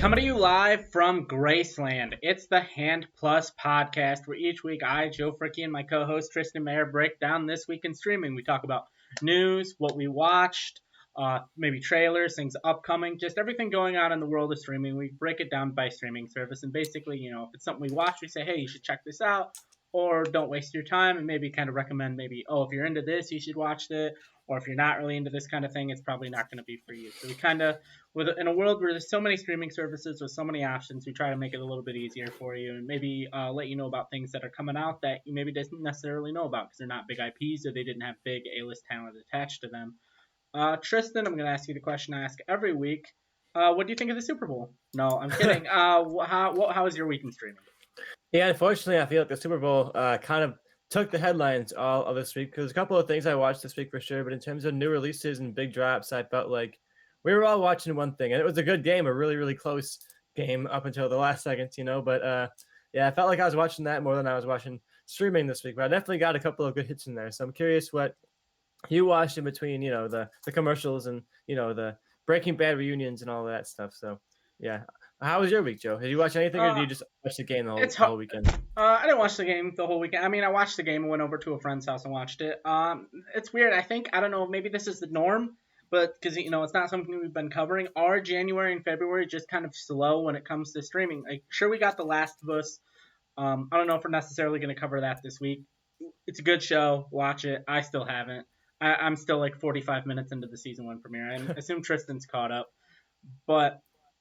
Coming to you live from Graceland. It's the Hand Plus podcast where each week I, Joe Fricky, and my co-host Tristan Mayer break down this week in streaming. We talk about news, what we watched, maybe trailers, things upcoming, just everything going on in the world of streaming. We break it down by streaming service, and basically, if it's something we watch, we say, hey, you should check this out, or don't waste your time, and maybe kind of recommend maybe, if you're into this, you should watch it, or if you're not really into this kind of thing, it's probably not going to be for you. So we kind of, in a world where there's so many streaming services with so many options, we try to make it a little bit easier for you and maybe let you know about things that are coming out that you maybe didn't necessarily know about because they're not big IPs or they didn't have big A-list talent attached to them. Tristan, I'm going to ask you the question I ask every week. What do you think of the Super Bowl? No, I'm kidding. How was your week in streaming? Yeah, unfortunately, I feel like the Super Bowl kind of took the headlines all of this week because there's a couple of things I watched this week for sure. But in terms of new releases and big drops, I felt like we were all watching one thing, and it was a good game, a really, really close game up until the last seconds, But yeah, I felt like I was watching that more than I was watching streaming this week. But I definitely got a couple of good hits in there. So I'm curious what you watched in between, the commercials and the Breaking Bad reunions and all of that stuff. So yeah. How was your week, Joe? Did you watch anything, or did you just watch the game the whole weekend? I didn't watch the game the whole weekend. I mean, I watched the game and went over to a friend's house and watched it. It's weird. I don't know, maybe this is the norm, but because, it's not something we've been covering. Our January and February just kind of slow when it comes to streaming. Like, sure, we got The Last of Us. I don't know if we're necessarily going to cover that this week. It's a good show. Watch it. I still haven't. I'm still like 45 minutes into the season 1 premiere. I assume Tristan's caught up. But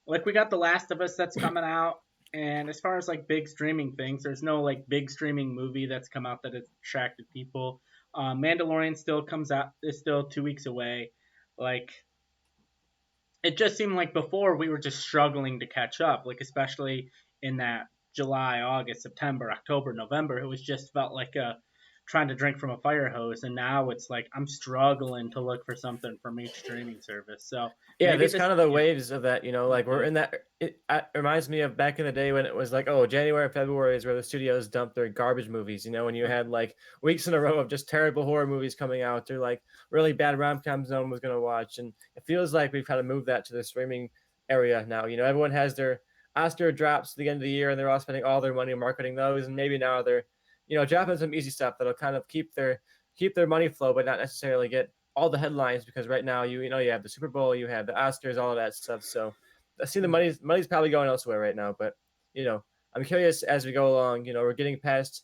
like we got The Last of Us that's coming out, and as far as like big streaming things, there's no like big streaming movie that's come out that has attracted people. Mandalorian still comes out, is still 2 weeks away. Like, it just seemed like before we were just struggling to catch up, like especially in that July, August, September, October, November, it was just felt like trying to drink from a fire hose, and now it's like I'm struggling to look for something from each streaming service. So yeah, there's kind of the waves of that, like we're in that. It reminds me of back in the day when it was like, January and February is where the studios dumped their garbage movies, when you had like weeks in a row of just terrible horror movies coming out or like really bad rom-coms no one was going to watch. And it feels like we've kind of moved that to the streaming area now. Everyone has their Oscar drops at the end of the year and they're all spending all their money marketing those. And maybe now they're dropping some easy stuff that'll kind of keep their money flow, but not necessarily get all the headlines because right now you have the Super Bowl, you have the Oscars, all of that stuff. So I see the money's probably going elsewhere right now. But I'm curious as we go along. We're getting past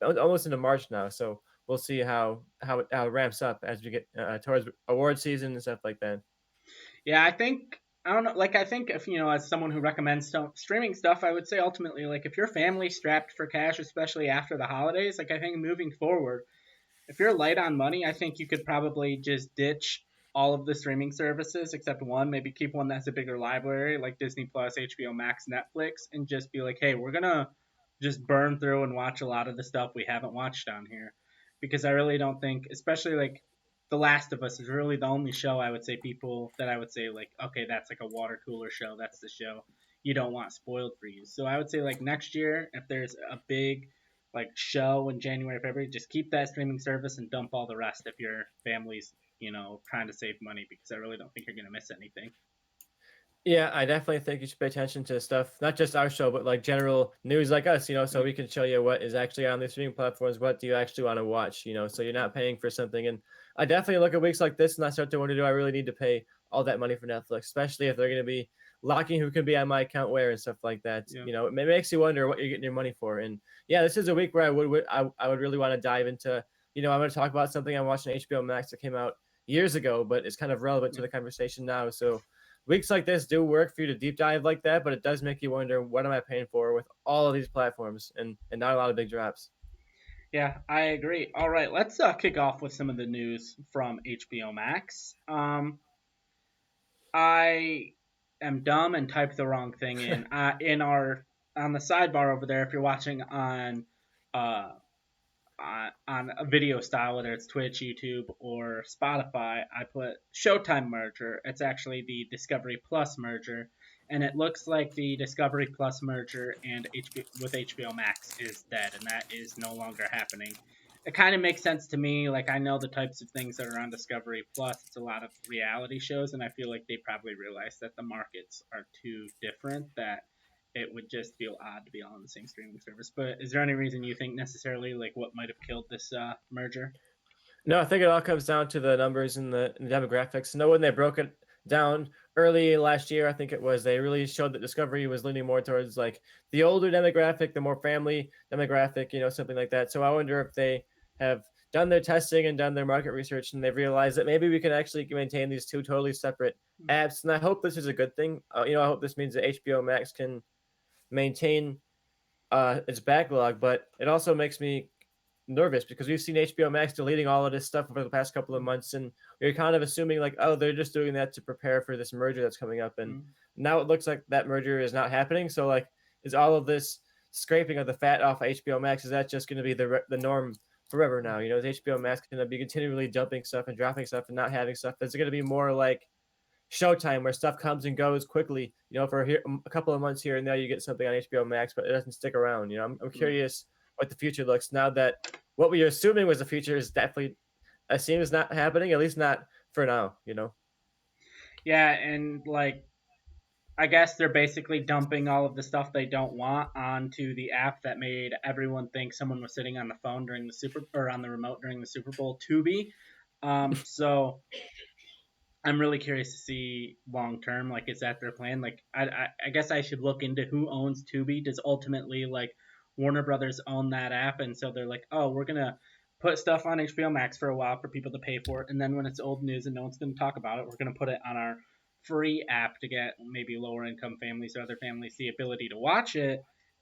almost into March now, so we'll see how it ramps up as we get towards award season and stuff like that. Yeah, I don't know. Like, I think if, as someone who recommends streaming stuff, I would say ultimately, like, if your family's strapped for cash, especially after the holidays, like, I think moving forward, if you're light on money, I think you could probably just ditch all of the streaming services except one, maybe keep one that's a bigger library, like Disney Plus, HBO Max, Netflix, and just be like, hey, we're going to just burn through and watch a lot of the stuff we haven't watched on here. Because I really don't think, especially like, the Last of Us is really the only show I would say like, okay, that's like a water cooler show. That's the show you don't want spoiled for you. So I would say like next year, if there's a big like show in January, February, just keep that streaming service and dump all the rest if your family's, trying to save money, because I really don't think you're going to miss anything. Yeah, I definitely think you should pay attention to stuff, not just our show, but like general news like us, so we can show you what is actually on the streaming platforms. What do you actually want to watch, so you're not paying for something. And I definitely look at weeks like this and I start to wonder, do I really need to pay all that money for Netflix, especially if they're going to be locking who can be on my account where and stuff like that. Yeah. It makes you wonder what you're getting your money for. And yeah, this is a week where I would really want to dive into, I'm going to talk about something I'm watching on HBO Max that came out years ago, but it's kind of relevant to the conversation now. So weeks like this do work for you to deep dive like that, but it does make you wonder, what am I paying for with all of these platforms and not a lot of big drops. Yeah, I agree. All right, let's kick off with some of the news from HBO Max. I am dumb and typed the wrong thing in. On the sidebar over there, if you're watching on a video style, whether it's Twitch, YouTube, or Spotify, I put Showtime merger. It's actually the Discovery Plus merger, and it looks like the Discovery Plus merger with HBO Max is dead, and that is no longer happening. it kind of makes sense to me. Like I know the types of things that are on Discovery Plus. It's a lot of reality shows, and I feel like they probably realize that the markets are too different that it would just feel odd to be all on the same streaming service. But is there any reason you think necessarily like what might have killed this merger? No, I think it all comes down to the numbers and the demographics. No, when they broke it down early last year, I think it was, they really showed that Discovery was leaning more towards like the older demographic, the more family demographic, something like that. So I wonder if they have done their testing and done their market research and they've realized that maybe we can actually maintain these two totally separate apps. And I hope this is a good thing. I hope this means that HBO Max can maintain its backlog, but it also makes me nervous because we've seen HBO Max deleting all of this stuff over the past couple of months, and we are kind of assuming like, oh, they're just doing that to prepare for this merger that's coming up, and now it looks like that merger is not happening. So like, is all of this scraping of the fat off of HBO Max, is that just going to be the norm forever now? Is HBO Max going to be continually dumping stuff and dropping stuff and not having stuff? Is it going to be more like Showtime where stuff comes and goes quickly? For a couple of months here and there, you get something on HBO Max, but it doesn't stick around. I'm curious what the future looks now that what we were assuming was the future is definitely seems not happening, at least not for now. Yeah, and like I guess they're basically dumping all of the stuff they don't want onto the app that made everyone think someone was sitting on the phone during the Super or on the remote during the Super Bowl. Tubi. So I'm really curious to see long term. Like, is that their plan? Like, I guess I should look into who owns Tubi. Does ultimately like Warner Brothers own that app, and so they're like, oh, we're gonna put stuff on HBO Max for a while for people to pay for it, and then when it's old news and no one's gonna talk about it, we're gonna put it on our free app to get maybe lower income families or other families the ability to watch it.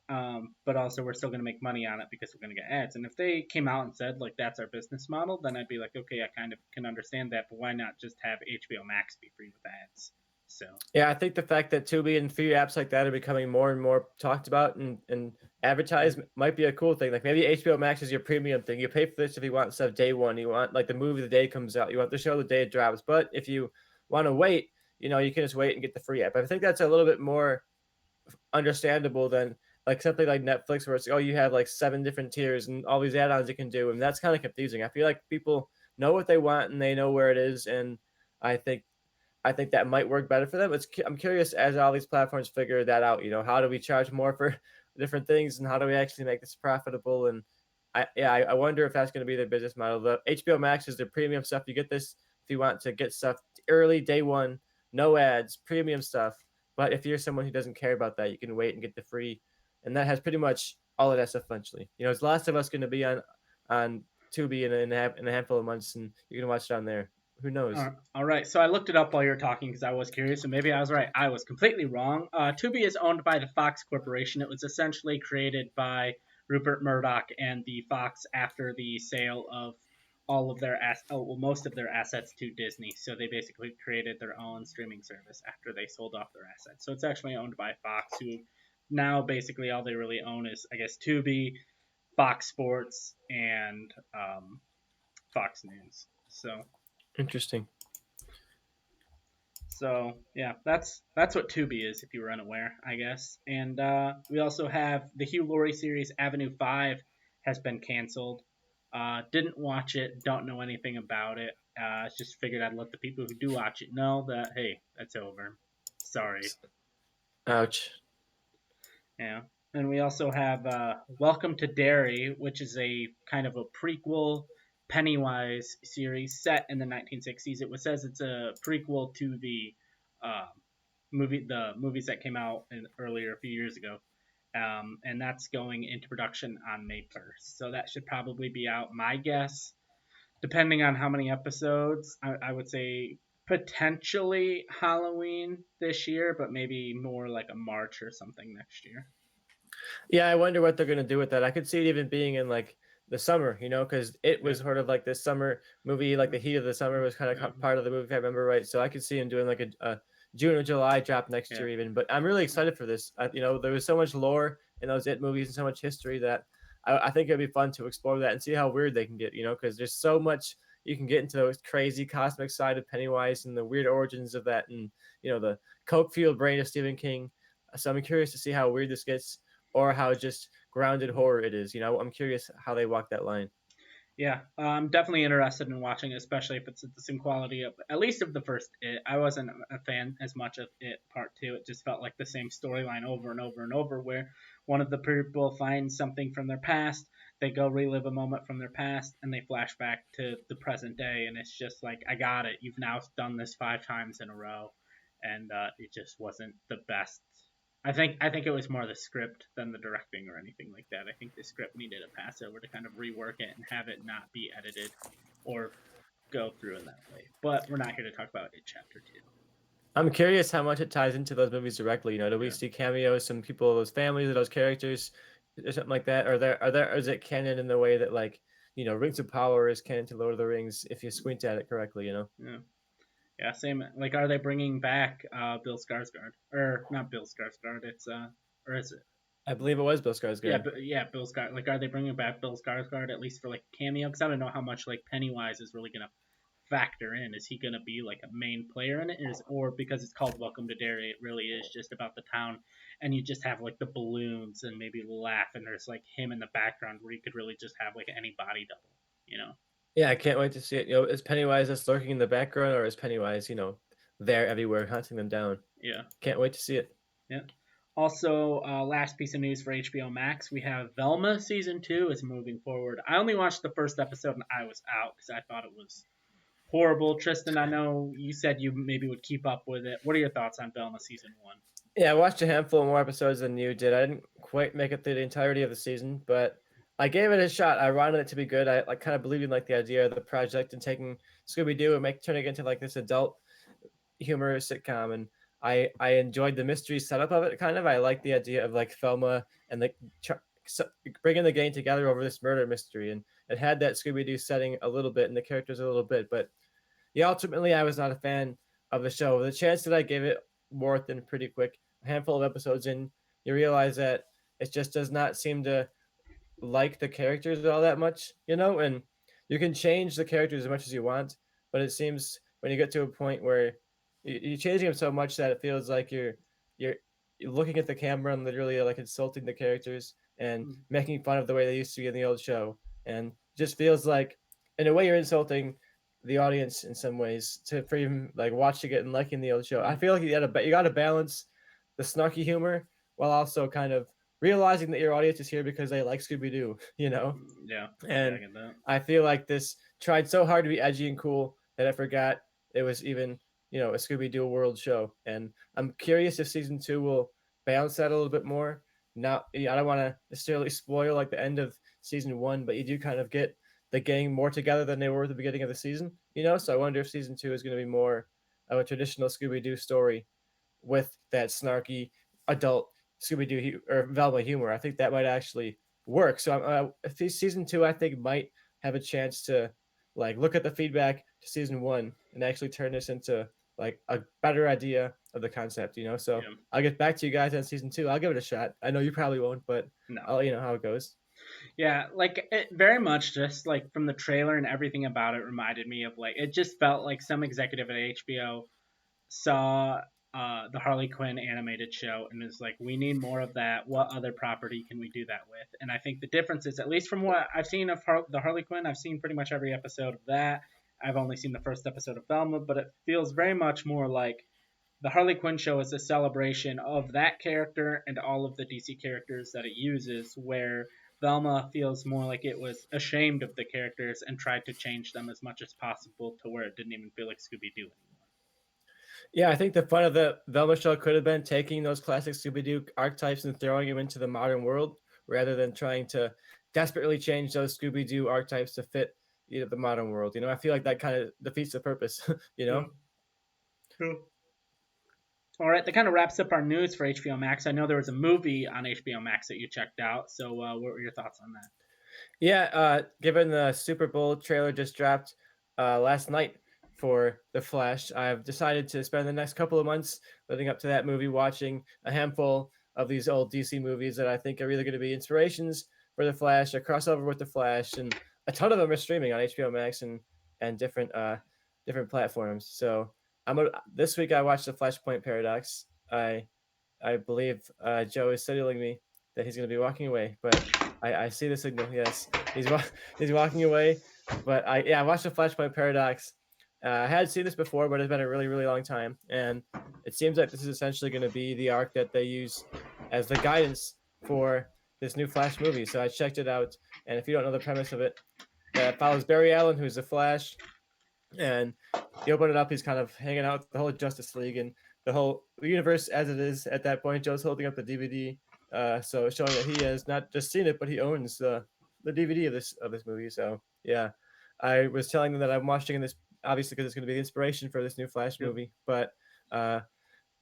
But also we're still going to make money on it because we're going to get ads. And if they came out and said like that's our business model, then I'd be like, okay, I kind of can understand that. But why not just have HBO Max be free with ads? So Yeah, I think the fact that Tubi and free apps like that are becoming more and more talked about and advertised might be a cool thing. Like maybe HBO Max is your premium thing. You pay for this if you want stuff day one. You want like the movie the day it comes out. You want the show the day it drops. But if you want to wait, you can just wait and get the free app. I think that's a little bit more understandable than like something like Netflix where it's, oh, you have like 7 different tiers and all these add-ons you can do, and that's kind of confusing. I feel like people know what they want and they know where it is, and I think I think that might work better for them. I'm curious as all these platforms figure that out. How do we charge more for different things, and how do we actually make this profitable? And I wonder if that's going to be their business model. The HBO Max is the premium stuff. You get this if you want to get stuff early, day one, no ads, premium stuff. But if you're someone who doesn't care about that, you can wait and get the free, and that has pretty much all of that stuff eventually. Is Last of Us going to be on Tubi in a handful of months, and you can watch it on there? Who knows? all right. So I looked it up while you were talking because I was curious, and maybe I was right. I was completely wrong. Tubi is owned by the Fox Corporation. It was essentially created by Rupert Murdoch and the Fox after the sale of all of their most of their assets to Disney. So they basically created their own streaming service after they sold off their assets. So it's actually owned by Fox, who now basically all they really own is, I guess, Tubi, Fox Sports, and Fox News. Interesting. So yeah, that's what Tubi is if you were unaware, I guess. And we also have the Hugh Laurie series Avenue 5 has been canceled. Didn't watch it, don't know anything about it. Just figured I'd let the people who do watch it know that hey, that's over. Sorry. Ouch. Yeah. And we also have Welcome to Derry, which is a kind of a prequel Pennywise series set in the 1960s. Says it's a prequel to uh, the movies that came out earlier a few years ago, and that's going into production on May 1st. So that should probably be out. My guess, depending on how many episodes, I would say potentially Halloween this year, but maybe more like a March or something next year. Yeah, I wonder what they're gonna do with that. I could see it even being in like the summer, because it was Yeah. sort of like this summer movie, like the heat of the summer was kind Yeah. of part of the movie, if I remember right. So I could see him doing like a June or July drop next Yeah. year, even. But I'm really excited for this. There was so much lore in those It movies and so much history that I think it'd be fun to explore that and see how weird they can get. Because there's so much you can get into the crazy cosmic side of Pennywise and the weird origins of that, and the coke fueled brain of Stephen King. So I'm curious to see how weird this gets or how just grounded horror it is. I'm curious how they walk that line. Yeah, I'm definitely interested in watching it, especially if it's the same quality of at least of the first It. I wasn't a fan as much of It Part Two. It just felt like the same storyline over and over and over, where one of the people finds something from their past, they go relive a moment from their past, and they flash back to the present day, and it's just like, I got it. You've now done this 5 times in a row, and it just wasn't the best. I think it was more the script than the directing or anything like that. I think the script needed a pass over to kind of rework it and have it not be edited or go through in that way. But we're not here to talk about it chapter 2. I'm curious how much it ties into those movies directly. You know, do we Yeah. see cameos, some people, those families, of those characters, or something like that? Or is it canon in the way that like Rings of Power is canon to Lord of the Rings if you squint at it correctly? You know, Yeah. Yeah, same. Like, are they bringing back Bill Skarsgård, or not Bill Skarsgård? It's or is it? I believe it was Bill Yeah, Skarsgård. but yeah, Bill Skarsgård. Like, are they bringing back Bill Skarsgård at least for like cameo? Because I don't know how much like Pennywise is really gonna factor in. Is he gonna be like a main player in it? Or because it's called Welcome to Derry, it really is just about the town, and you just have like the balloons and maybe laugh, and there's like him in the background where you could really just have like any body double, you know? Yeah, I can't wait to see it. You know, is Pennywise just lurking in the background, or is Pennywise there everywhere hunting them down? Yeah, Can't wait to see it. yeah. Also, last piece of news for HBO Max, we have Velma season 2 is moving forward. I only watched the first episode and I was out because I thought it was horrible. Tristan, I know you said you maybe would keep up with it. What are your thoughts on Velma season 1? Yeah, I watched a handful more episodes than you did. I didn't quite make it through the entirety of the season, but I gave it a shot. I wanted it to be good. I like kind of believed in like the idea of the project and taking Scooby Doo and turning it into like this adult humor sitcom. And I enjoyed the mystery setup of it. Kind of, I like the idea of like Thelma and like bringing the gang together over this murder mystery, and it had that Scooby Doo setting a little bit and the characters a little bit, but yeah, ultimately, I was not a fan of the show. The chance that I gave it wore thin pretty quick. A handful of episodes in, you realize that it just does not seem to like the characters all that much, and you can change the characters as much as you want, but it seems when you get to a point where you're changing them so much that it feels like you're looking at the camera and literally like insulting the characters and Mm, making fun of the way they used to be in the old show, and it just feels like in a way you're insulting the audience in some ways for even like watching it and liking the old show. I mm, feel like you got to balance the snarky humor while also kind of realizing that your audience is here because they like Scooby Doo, yeah, yeah, I And get that. I feel like this tried so hard to be edgy and cool that I forgot it was even, a Scooby Doo world show. And I'm curious if season 2 will balance that a little bit more. Now, I don't want to necessarily spoil like the end of season 1, but you do kind of get the gang more together than they were at the beginning of the season. So I wonder if season 2 is going to be more of a traditional Scooby Doo story with that snarky adult Scooby Doo or Velma humor. I think that might actually work. So season 2, I think, might have a chance to like look at the feedback to season 1 and actually turn this into like a better idea of the concept. So Yeah, I'll get back to you guys on season 2. I'll give it a shot. I know you probably won't, but no. I'll let you know how it goes. Yeah, like it very much just like from the trailer and everything about it reminded me of like it just felt like some executive at HBO saw the Harley Quinn animated show and was like, we need more of that. What other property can we do that with? And I think the difference is, at least from what I've seen of the Harley Quinn, I've seen pretty much every episode of that. I've only seen the first episode of Velma, but it feels very much more like the Harley Quinn show is a celebration of that character and all of the DC characters that it uses, where Velma feels more like it was ashamed of the characters and tried to change them as much as possible to where it didn't even feel like Scooby Doo anymore. Yeah, I think the fun of the Velma show could have been taking those classic Scooby Doo archetypes and throwing them into the modern world rather than trying to desperately change those Scooby Doo archetypes to fit the modern world. I feel like that kind of defeats the purpose. You know. True. True. All right, that kind of wraps up our news for HBO Max. I know there was a movie on HBO Max that you checked out. So, what were your thoughts on that? Yeah, given the Super Bowl trailer just dropped last night for The Flash, I've decided to spend the next couple of months leading up to that movie watching a handful of these old DC movies that I think are either going to be inspirations for The Flash, a crossover with The Flash, and a ton of them are streaming on HBO Max and different platforms. So this week I watched The Flashpoint Paradox. I believe Joe is signaling me that he's going to be walking away, but I see the signal. Yes, he's walking away. But I watched the Flashpoint Paradox. I had seen this before, but it's been a really really long time, and it seems like this is essentially going to be the arc that they use as the guidance for this new Flash movie. So I checked it out, and if you don't know the premise of it, it follows Barry Allen, who's the Flash, and you open it up, he's kind of hanging out with the whole Justice League and the whole universe as it is at that point. Joe's holding up the DVD, so showing that he has not just seen it, but he owns the DVD of this movie. So yeah, I was telling them that I'm watching this obviously because it's going to be the inspiration for this new Flash Yep. movie, but uh,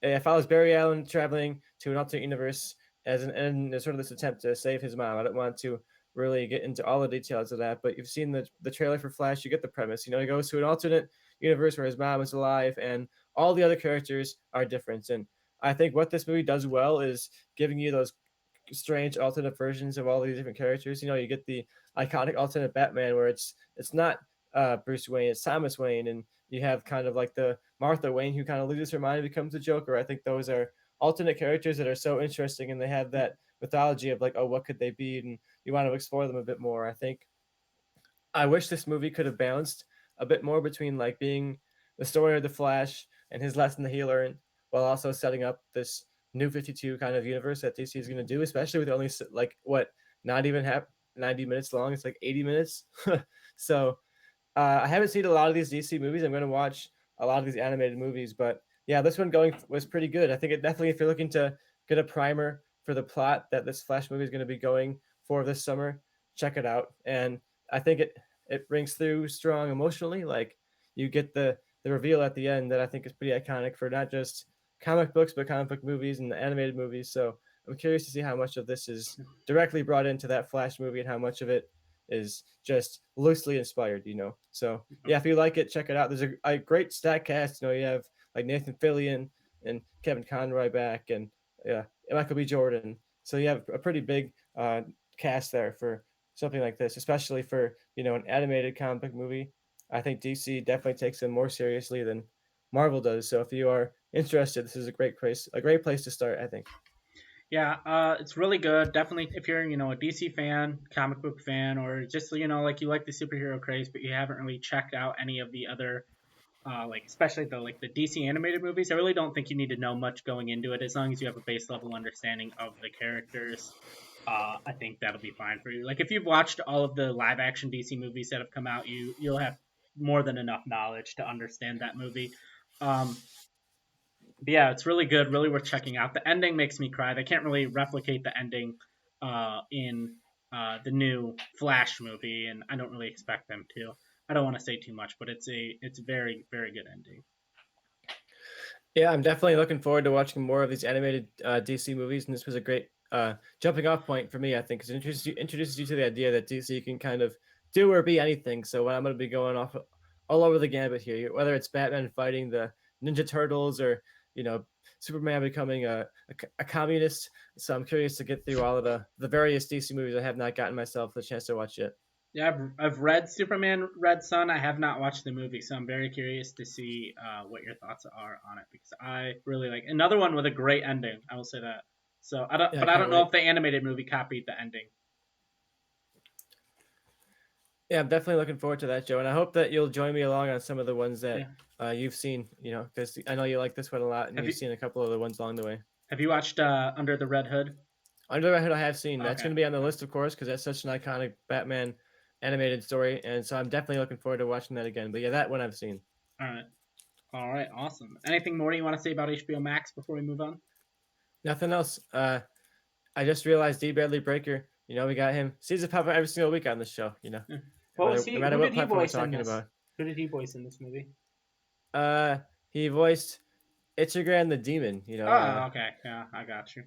it follows Barry Allen traveling to an alternate universe as in sort of this attempt to save his mom. I don't want to really get into all the details of that, but you've seen the trailer for Flash. You get the premise. You know, he goes to an alternate universe where his mom is alive, and all the other characters are different. And I think what this movie does well is giving you those strange alternate versions of all these different characters. You know, you get the iconic alternate Batman where it's not Bruce Wayne, it's Thomas Wayne, and you have kind of like the Martha Wayne who kind of loses her mind and becomes a Joker. I think those are alternate characters that are so interesting, and they have that mythology of like, oh, what could they be, and you want to explore them a bit more. I wish this movie could have balanced a bit more between like being the story of the Flash and his lesson that he learned, while also setting up this new 52 kind of universe that DC is going to do, especially with only like what not even half 90 minutes long. It's like 80 minutes. So I haven't seen a lot of these DC movies. I'm going to watch a lot of these animated movies, but yeah, this one going was pretty good. I think it definitely, if you're looking to get a primer for the plot that this Flash movie is going to be going for this summer, check it out. And I think it rings through strong emotionally. Like you get the reveal at the end that I think is pretty iconic for not just comic books but comic book movies and the animated movies. So I'm curious to see how much of this is directly brought into that Flash movie and how much of it is just loosely inspired, you know. So yeah, if you like it, check it out. There's a great stack cast. You know, you have like Nathan Fillion and Kevin Conroy back, and yeah, Michael B. Jordan. So you have a pretty big cast there for something like this, especially for an animated comic book movie. I think DC definitely takes them more seriously than Marvel does. So if you are interested, this is a great place to start. I think. Yeah, it's really good. Definitely, if you're a DC fan, comic book fan, or just like you like the superhero craze, but you haven't really checked out any of the other like especially the DC animated movies. I really don't think you need to know much going into it as long as you have a base level understanding of the characters. I think that'll be fine for you. Like if you've watched all of the live action DC movies that have come out, you'll have more than enough knowledge to understand that movie. Um, but yeah, it's really good, really worth checking out. The ending makes me cry. They can't really replicate the ending in the new Flash movie, and I don't really expect them to. I don't want to say too much, but it's a very very good ending. Yeah, I'm definitely looking forward to watching more of these animated DC movies, and this was a great jumping off point for me. I think because it introduces you to the idea that DC can kind of do or be anything. So when I'm going to be going off all over the gambit here, whether it's Batman fighting the Ninja Turtles or Superman becoming a communist. So I'm curious to get through all of the various DC movies I have not gotten myself the chance to watch yet. Yeah, I've read Superman Red Sun. I have not watched the movie, so I'm very curious to see what your thoughts are on it because I really like another one with a great ending. I will say that. So Yeah, I but I can't don't know wait. if the animated movie copied the ending. Yeah, I'm definitely looking forward to that, Joe, and I hope that you'll join me along on some of the ones that Yeah. you've seen. Because I know you like this one a lot, and Have you've you seen a couple of the ones along the way. have you watched Under the Red Hood? Under the Hood, I have seen. That's Okay. going to be on the list, of course, because that's such an iconic Batman animated story, and so I'm definitely looking forward to watching that again. But yeah, that one I've seen. All right. All right. Awesome. Anything more you want to say about HBO Max before we move on? Nothing else. I just realized D. Bradley Breaker. We got him. Season pop every single week on this show. Yeah. No What was matter, he? no Who matter did what he platform we're voice in talking this? about. Who did he voice in this movie? He voiced Ichiran the Demon. Oh, okay. Yeah, I got you.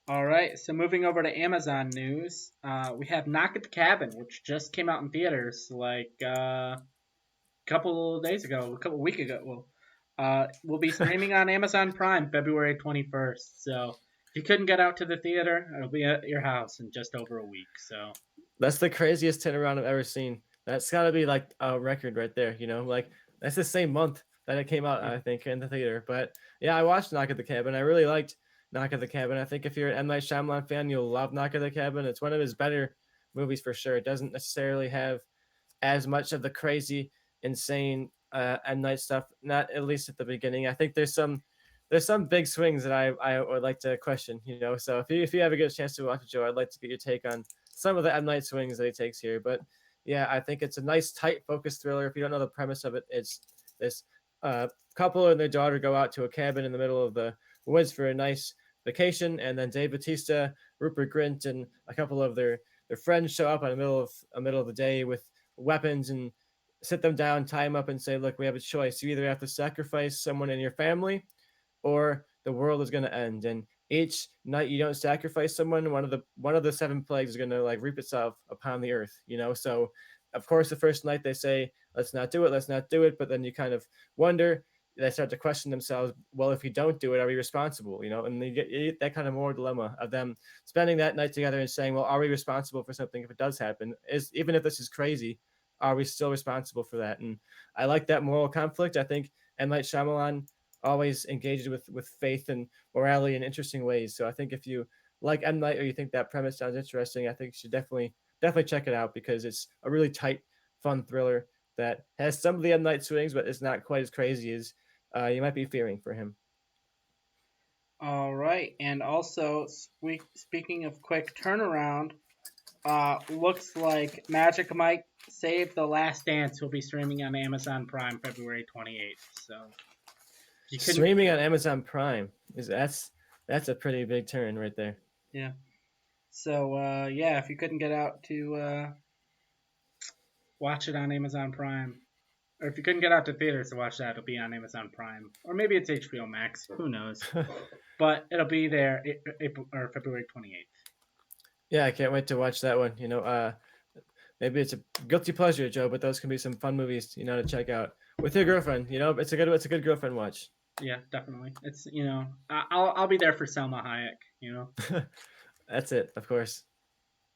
All right, so moving over to Amazon news, we have Knock at the Cabin, which just came out in theaters like a couple days ago, a couple week ago. Well, will be streaming on Amazon Prime February 21st. So if you couldn't get out to the theater, it'll be at your house in just over a week. So That's the craziest turnaround I've ever seen. That's got to be like a record right there. Like that's the same month that it came out, yeah, I think, in the theater. But yeah, I watched Knock at the Cabin. I really liked Knock at the Cabin. I think if you're an M Night Shyamalan fan, you'll love Knock at the Cabin. It's one of his better movies for sure. It doesn't necessarily have as much of the crazy, insane M Night stuff. Not at least at the beginning. I think there's some big swings that I would like to question. So if you have a good chance to watch it, Joe, I'd like to get your take on some of the M Night swings that he takes here. But yeah, I think it's a nice, tight, focused thriller. If you don't know the premise of it, it's this couple and their daughter go out to a cabin in the middle of the woods for a nice vacation, and then Dave Bautista, Rupert Grint, and a couple of their friends show up in the middle of the day with weapons and sit them down, tie them up, and say, "Look, we have a choice. You either have to sacrifice someone in your family, or the world is going to end. And each night you don't sacrifice someone, one of the seven plagues is going to like reap itself upon the earth. So of course the first night they say, let's not do it, let's not do it, but then you kind of wonder, they start to question themselves, well, if you don't do it, are we responsible? And you get that kind of moral dilemma of them spending that night together and saying, well, are we responsible for something if it does happen? Is Even if this is crazy, are we still responsible for that? And I like that moral conflict. I think M. Night Shyamalan always engaged with faith and morality in interesting ways. So I think if you like M. Night, or you think that premise sounds interesting, I think you should definitely check it out, because it's a really tight, fun thriller that has some of the M. Night swings, but it's not quite as crazy as you might be fearing for him. All right, and also speaking of quick turnaround, looks like Magic Mike Save the Last Dance will be streaming on Amazon Prime February 28th. So you couldn't, Streaming on Amazon Prime is that's a pretty big turn right there. yeah. So yeah, if you couldn't get out to watch it on Amazon Prime, or if you couldn't get out to theaters to watch that, it'll be on Amazon Prime, or maybe it's HBO Max. Who knows? But it'll be there April or February 28th. Yeah, I can't wait to watch that one. Maybe it's a guilty pleasure, Joe, but those can be some fun movies, to check out with your girlfriend. It's a good girlfriend watch. Yeah, definitely. It's I'll be there for Selma Hayek. That's it, of course.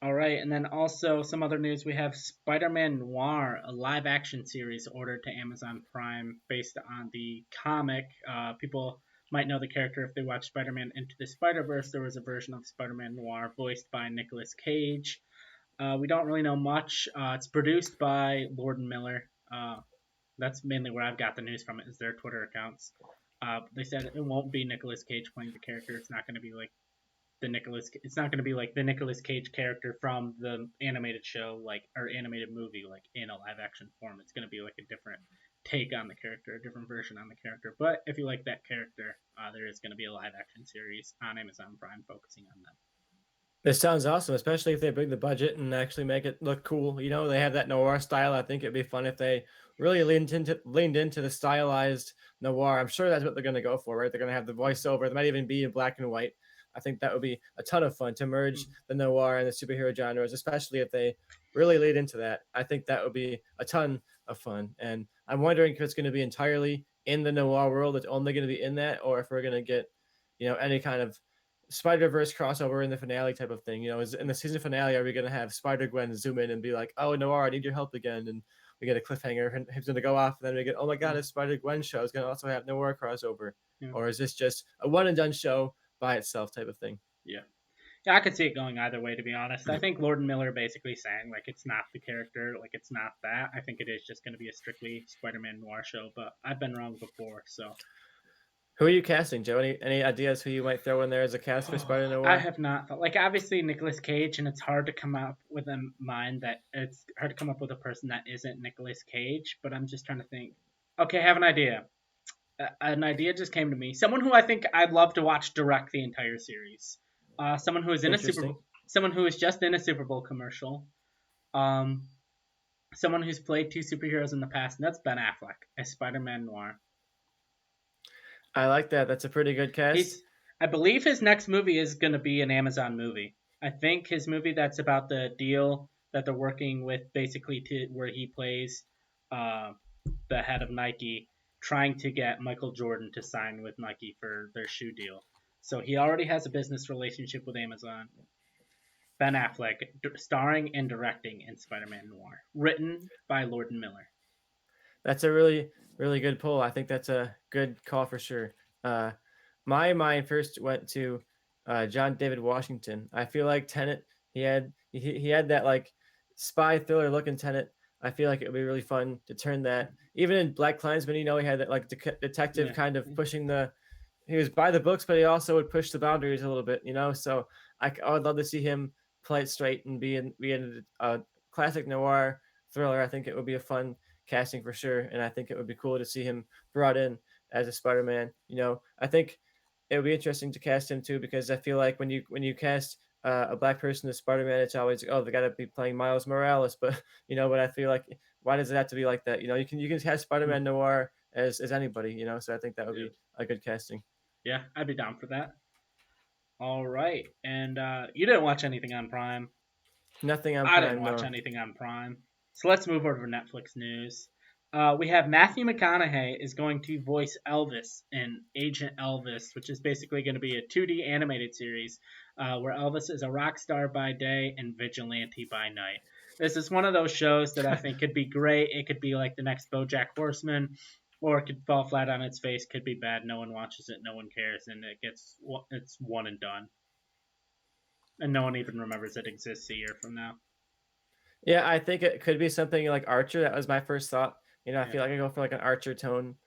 All right, and then also some other news. We have Spider-Man Noir, a live-action series ordered to Amazon Prime based on the comic. People might know the character if they watched Spider-Man Into the Spider-Verse. There was a version of Spider-Man Noir voiced by Nicolas Cage. We don't really know much. It's produced by Lord and Miller. That's mainly where I've got the news from. Is their Twitter accounts. They said it won't be Nicolas Cage playing the character. It's not going to be like It's not going to be like the Nicolas Cage character from the animated show, or animated movie, like in a live action form. It's going to be like a different take on the character, a different version on the character. But if you like that character, there is going to be a live action series on Amazon Prime focusing on them. This sounds awesome, especially if they bring the budget and actually make it look cool. They have that noir style. I think it'd be fun if they really leaned into the stylized noir. I'm sure that's what they're going to go for, right? They're going to have the voiceover. They might even be in black and white. I think that would be a ton of fun to merge the noir and the superhero genres, especially if they really lead into that. I think that would be a ton of fun. And I'm wondering if it's going to be entirely in the noir world. It's only going to be in that, or if we're going to get, any kind of Spider-Verse crossover in the finale type of thing. Is in the season finale, are we going to have Spider-Gwen zoom in and be like, oh, Noir, I need your help again? And we get a cliffhanger and he's going to go off. And then we get, oh my God, his Spider-Gwen show is going to also have Noir crossover. Yeah. Or is this just a one and done show by itself type of thing? Yeah. Yeah, I could see it going either way, to be honest. I think Lord and Miller basically saying, it's not the character, it's not that. I think it is just going to be a strictly Spider-Man Noir show, but I've been wrong before, so. Who are you casting, Joe? Any ideas who you might throw in there as a cast for Spider-Man Noir? I have not. Obviously Nicolas Cage, and it's hard to come up with a person that isn't Nicolas Cage, but I'm just trying to think. Okay, I have an idea. An idea just came to me. Someone who I think I'd love to watch direct the entire series. Someone who is in a someone who is just in a Super Bowl commercial. Someone who's played two superheroes in the past, and that's Ben Affleck as Spider-Man Noir. I like that. That's a pretty good cast. I believe his next movie is going to be an Amazon movie. I think his movie that's about the deal that they're working with, basically where he plays the head of Nike, trying to get Michael Jordan to sign with Nike for their shoe deal. So he already has a business relationship with Amazon. Ben Affleck, starring and directing in Spider-Man Noir, written by Lord and Miller. That's a really, really good pull. I think that's a good call for sure. My mind first went to John David Washington. I feel like Tenet, he had that like spy thriller looking Tenet. I feel like it would be really fun to turn that. Even in Black Klansman, he had that like detective Yeah. kind of pushing the. He was by the books, but he also would push the boundaries a little bit. So I would love to see him play it straight and be in a classic noir thriller. I think it would be a fun casting for sure, and I think it would be cool to see him brought in as a Spider-Man. I think it would be interesting to cast him too because I feel like when you cast a black person as Spider-Man, it's always oh they got to be playing Miles Morales, but but I feel like why does it have to be like that? You can cast Spider-Man noir as anybody. So I think that would Yeah. be a good casting. Yeah, I'd be down for that. All right. And you didn't watch anything on Prime. Nothing on I didn't Prime, watch no. anything on Prime. So let's move over to Netflix news. We have Matthew McConaughey is going to voice Elvis in Agent Elvis, which is basically going to be a 2D animated series where Elvis is a rock star by day and vigilante by night. This is one of those shows that I think could be great. It could be like the next BoJack Horseman, or it could fall flat on its face. Could be bad. No one watches it. No one cares, and it's one and done, and no one even remembers it exists a year from now. Yeah, I think it could be something like Archer. That was my first thought. I Yeah. feel like I go for like an Archer tone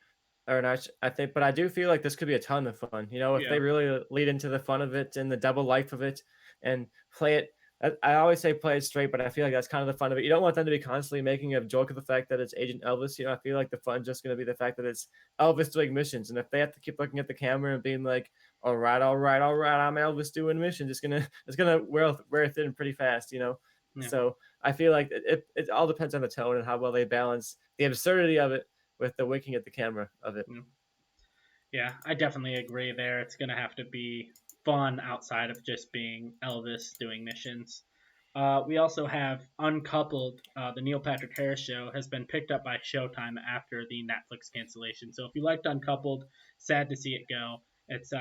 or an Arch. I think, but I do feel like this could be a ton of fun. If Yeah. they really lead into the fun of it and the double life of it, and play it. I always say play it straight, but I feel like that's kind of the fun of it. You don't want them to be constantly making a joke of the fact that it's Agent Elvis. I feel like the fun's just going to be the fact that it's Elvis doing missions, and if they have to keep looking at the camera and being like, "All right, all right, all right, I'm Elvis doing missions," it's gonna wear thin pretty fast. Yeah. So I feel like it all depends on the tone and how well they balance the absurdity of it with the winking at the camera of it. Yeah. Yeah, I definitely agree there. It's going to have to be fun outside of just being Elvis doing missions. We also have Uncoupled. The Neil Patrick Harris show has been picked up by Showtime after the Netflix cancellation. So if you liked Uncoupled, sad to see it go. It's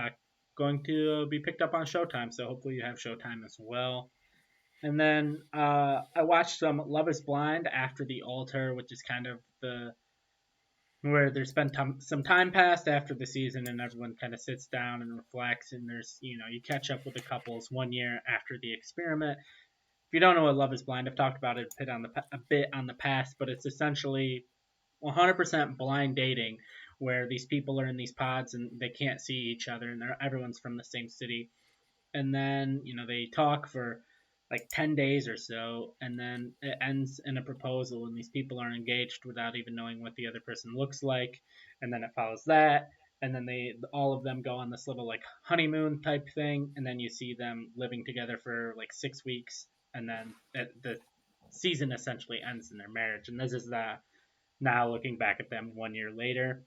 going to be picked up on Showtime. So hopefully you have Showtime as well. And then I watched some Love Is Blind after the altar, which is kind of the where there's been some time passed after the season and everyone kind of sits down and reflects and there's you catch up with the couples 1 year after the experiment. If you don't know what Love Is Blind, I've talked about it a bit on the past, but it's essentially 100% blind dating where these people are in these pods and they can't see each other and everyone's from the same city, and then they talk for like 10 days or so, and then it ends in a proposal and these people are engaged without even knowing what the other person looks like, and then it follows that, and then they all of them go on this little like honeymoon type thing, and then you see them living together for like 6 weeks, and then the season essentially ends in their marriage, and this is the now looking back at them 1 year later.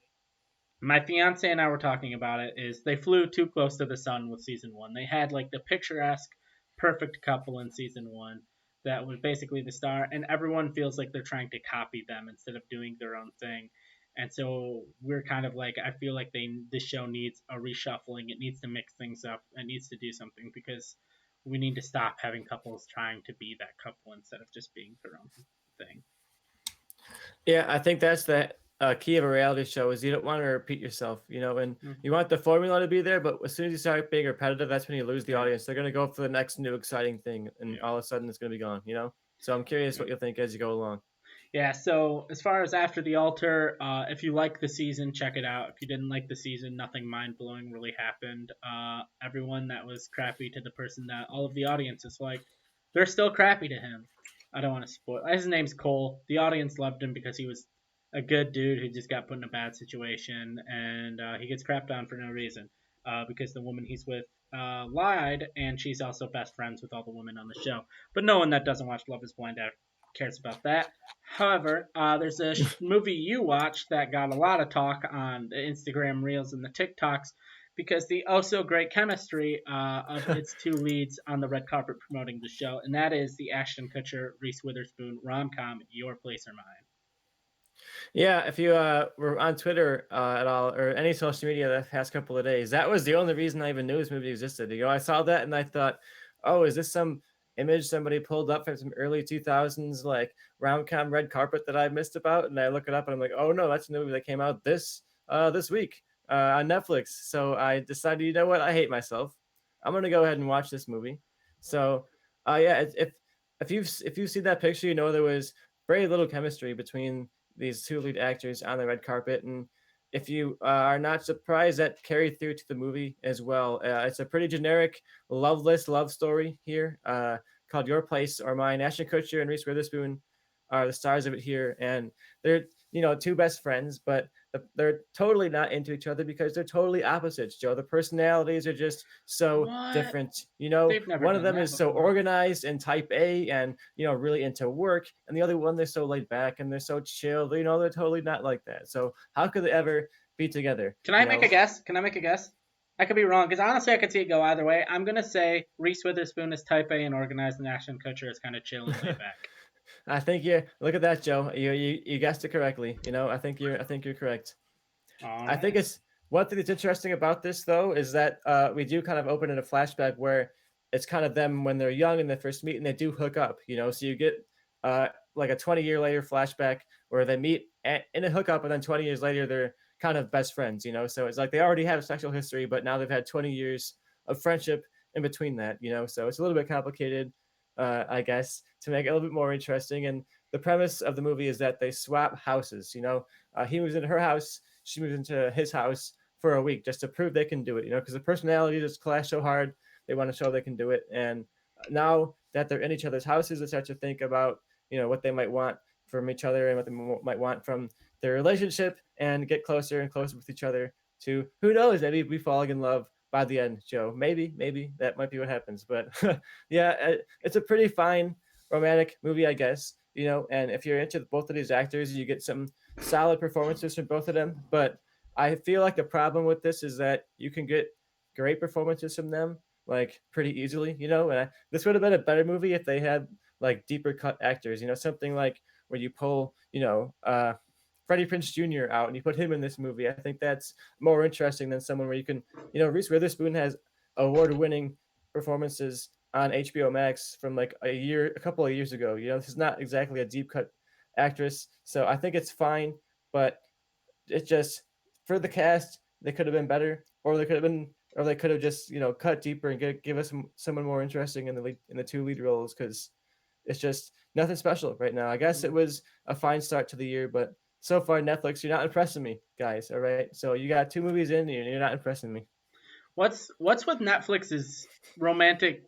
My fiance and I were talking about it. Is they flew too close to the sun with season one. They had like the picturesque, perfect couple in season one that was basically the star, and everyone feels like they're trying to copy them instead of doing their own thing. And so we're kind of like, I feel like this show needs a reshuffling. It needs to mix things up. It needs to do something because we need to stop having couples trying to be that couple instead of just being their own thing. Yeah, I think that's the key of a reality show is you don't want to repeat yourself, and Mm-hmm. you want the formula to be there, but as soon as you start being repetitive, that's when you lose the Yeah, audience. They're going to go for the next new exciting thing, and yeah. all of a sudden it's going to be gone. So I'm curious Yeah. what you'll think as you go along. Yeah, so as far as After the Altar, if you like the season, check it out. If you didn't like the season, nothing mind blowing really happened. Everyone that was crappy to the person that all of the audience is like, they're still crappy to him. I don't want to spoil. His name's Cole. The audience loved him because he was a good dude who just got put in a bad situation, and he gets crapped on for no reason because the woman he's with lied, and she's also best friends with all the women on the show. But no one that doesn't watch Love Is Blind cares about that. However, there's a movie you watched that got a lot of talk on the Instagram Reels and the TikToks because the oh so great chemistry of its two leads on the red carpet promoting the show, and that is the Ashton Kutcher Reese Witherspoon rom com Your Place or Mine. Yeah, if you were on Twitter at all or any social media the past couple of days, that was the only reason I even knew this movie existed. I saw that and I thought, oh, is this some image somebody pulled up from some early 2000s like rom-com red carpet that I missed about? And I look it up and I'm like, oh no, that's a movie that came out this week on Netflix. So I decided, you know what, I hate myself. I'm gonna go ahead and watch this movie. So, yeah, if you see that picture, you know there was very little chemistry between these two lead actors on the red carpet, and if you are not surprised, that carried through to the movie as well. It's a pretty generic, loveless love story here, called Your Place or Mine. Ashton Kutcher and Reese Witherspoon are the stars of it here, and they're two best friends, but they're totally not into each other because they're totally opposites, Joe. The personalities are just so What? different. They've never One of done them that is so before. organized and type A and, really into work. And the other one, they're so laid back and they're so chill. They're totally not like that. So how could they ever be together? Can I make a guess? Can I make a guess? I could be wrong because honestly, I could see it go either way. I'm gonna say Reese Witherspoon is type A and organized, and Ashton Kutcher is kind of chill and laid back. I think you look at that, Joe. You guessed it correctly. I think you're correct. All I think right. it's one thing that's interesting about this though is that we do kind of open in a flashback where it's kind of them when they're young and they first meet and they do hook up, so you get like a 20-year later flashback where they meet in a hookup and then 20 years later they're kind of best friends, so it's like they already have a sexual history but now they've had 20 years of friendship in between that, so it's a little bit complicated, I guess, to make it a little bit more interesting. And the premise of the movie is that they swap houses, he moves into her house, she moves into his house for a week just to prove they can do it, because the personality just clash so hard. They want to show they can do it. And now that they're in each other's houses, they start to think about, what they might want from each other and what they might want from their relationship and get closer and closer with each other to, who knows, maybe be falling in love by the end, Joe. Maybe that might be what happens. But yeah, it's a pretty fine romantic movie, I guess, and if you're into both of these actors, you get some solid performances from both of them. But I feel like the problem with this is that you can get great performances from them like pretty easily, And this would have been a better movie if they had like deeper cut actors, something like where you pull, Freddie Prinze Jr. out and you put him in this movie. I think that's more interesting than someone where you can, Reese Witherspoon has award-winning performances on HBO Max from like a couple of years ago. This is not exactly a deep cut actress, so I think it's fine. But it's just for the cast, they could have been better, or they could have just cut deeper and give us someone more interesting in the two lead roles because it's just nothing special right now. I guess it was a fine start to the year, but so far Netflix, you're not impressing me, guys. All right, so you got two movies in, and you're not impressing me. What's with Netflix's romantic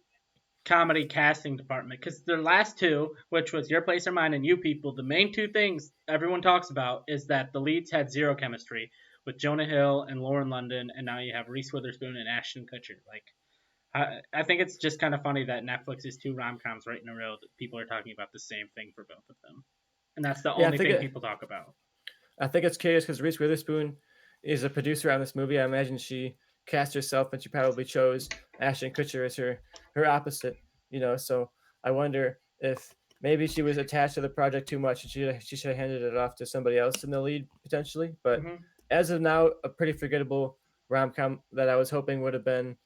comedy casting department? Because their last two, which was Your Place or Mine and You People, the main two things everyone talks about is that the leads had zero chemistry with Jonah Hill and Lauren London, and now you have Reese Witherspoon and Ashton Kutcher. Like, I think it's just kind of funny that Netflix's two rom coms right in a row that people are talking about the same thing for both of them, and that's the Yeah, only thing people talk about. I think it's curious because Reese Witherspoon is a producer on this movie. I imagine she cast herself and she probably chose Ashton Kutcher as her opposite. So I wonder if maybe she was attached to the project too much and she should have handed it off to somebody else in the lead potentially. But Hmm. as of now, a pretty forgettable rom com that I was hoping would have been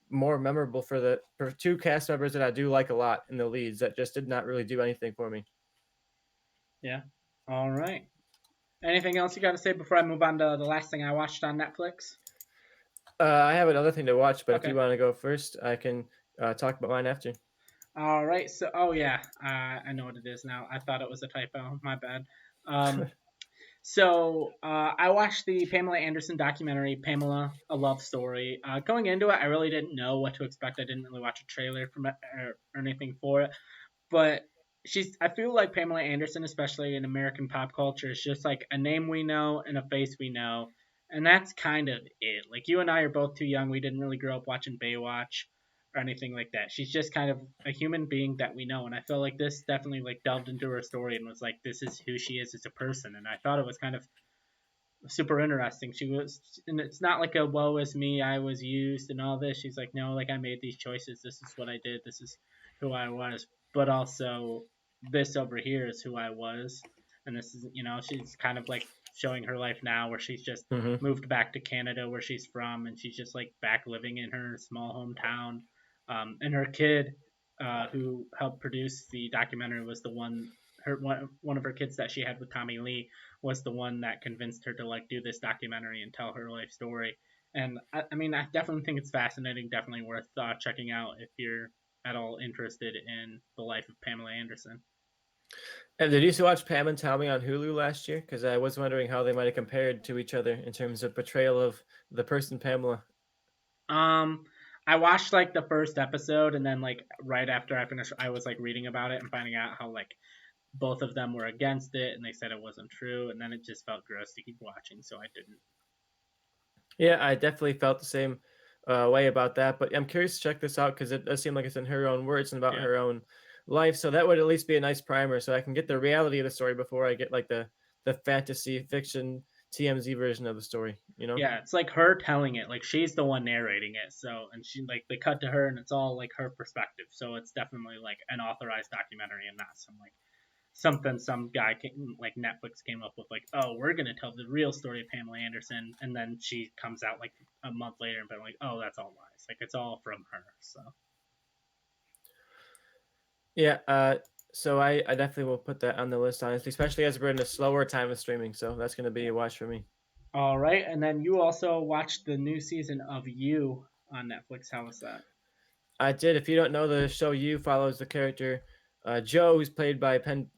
more memorable for two cast members that I do like a lot in the leads that just did not really do anything for me. Yeah. All right. Anything else you got to say before I move on to the last thing I watched on Netflix? I have another thing to watch, but if you Okay. want to go first, I can talk about mine after. All right. So, oh yeah, I know what it is now. I thought it was a typo. My bad. Um, I watched the Pamela Anderson documentary, Pamela: A Love Story. Going into it, I really didn't know what to expect. I didn't really watch a trailer from it or anything for it, but I feel like Pamela Anderson, especially in American pop culture, is just like a name we know and a face we know, and that's kind of it. Like you and I are both too young; we didn't really grow up watching Baywatch or anything like that. She's just kind of a human being that we know, and I feel like this definitely like delved into her story and was like, this is who she is as a person, and I thought it was kind of super interesting. She was, and it's not like a woe is me, I was used, and all this. She's like, no, like I made these choices. This is what I did. This is who I was. But also, this over here is who I was, and this is, she's kind of like showing her life now, where she's just Hmm. moved back to Canada, where she's from, and she's just like back living in her small hometown. And her kid, who helped produce the documentary, was the one. One of her kids that she had with Tommy Lee was the one that convinced her to like do this documentary and tell her life story. And I mean, I definitely think it's fascinating. Definitely worth checking out if you're at all interested in the life of Pamela Anderson. And did you used to watch Pam and Tommy on Hulu last year? Because I was wondering how they might have compared to each other in terms of portrayal of the person Pamela. Um, I watched like the first episode, and then like right after I finished, I was like reading about it and finding out how like both of them were against it, and they said it wasn't true, and then it just felt gross to keep watching, so I didn't. Yeah, I definitely felt the same way about that. But I'm curious to check this out because it does seem like it's in her own words and about Yeah. her own life. So that would at least be a nice primer, so I can get the reality of the story before I get like the fantasy fiction TMZ version of the story. You know? Yeah, it's like her telling it, like she's the one narrating it. So, and she like they cut to her, and it's all like her perspective. So it's definitely like an authorized documentary, and not some like something some guy came, like Netflix came up with, like, oh, we're gonna tell the real story of Pamela Anderson, and then she comes out like a month later and been like, oh, that's all lies. Like it's all from her. So. Yeah. So I definitely will put that on the list, honestly, especially as we're in a slower time of streaming. So that's gonna be a watch for me. All right, and then you also watched the new season of You on Netflix. How was that? I did. If you don't know, the show You follows the character Joe, who's played by Penn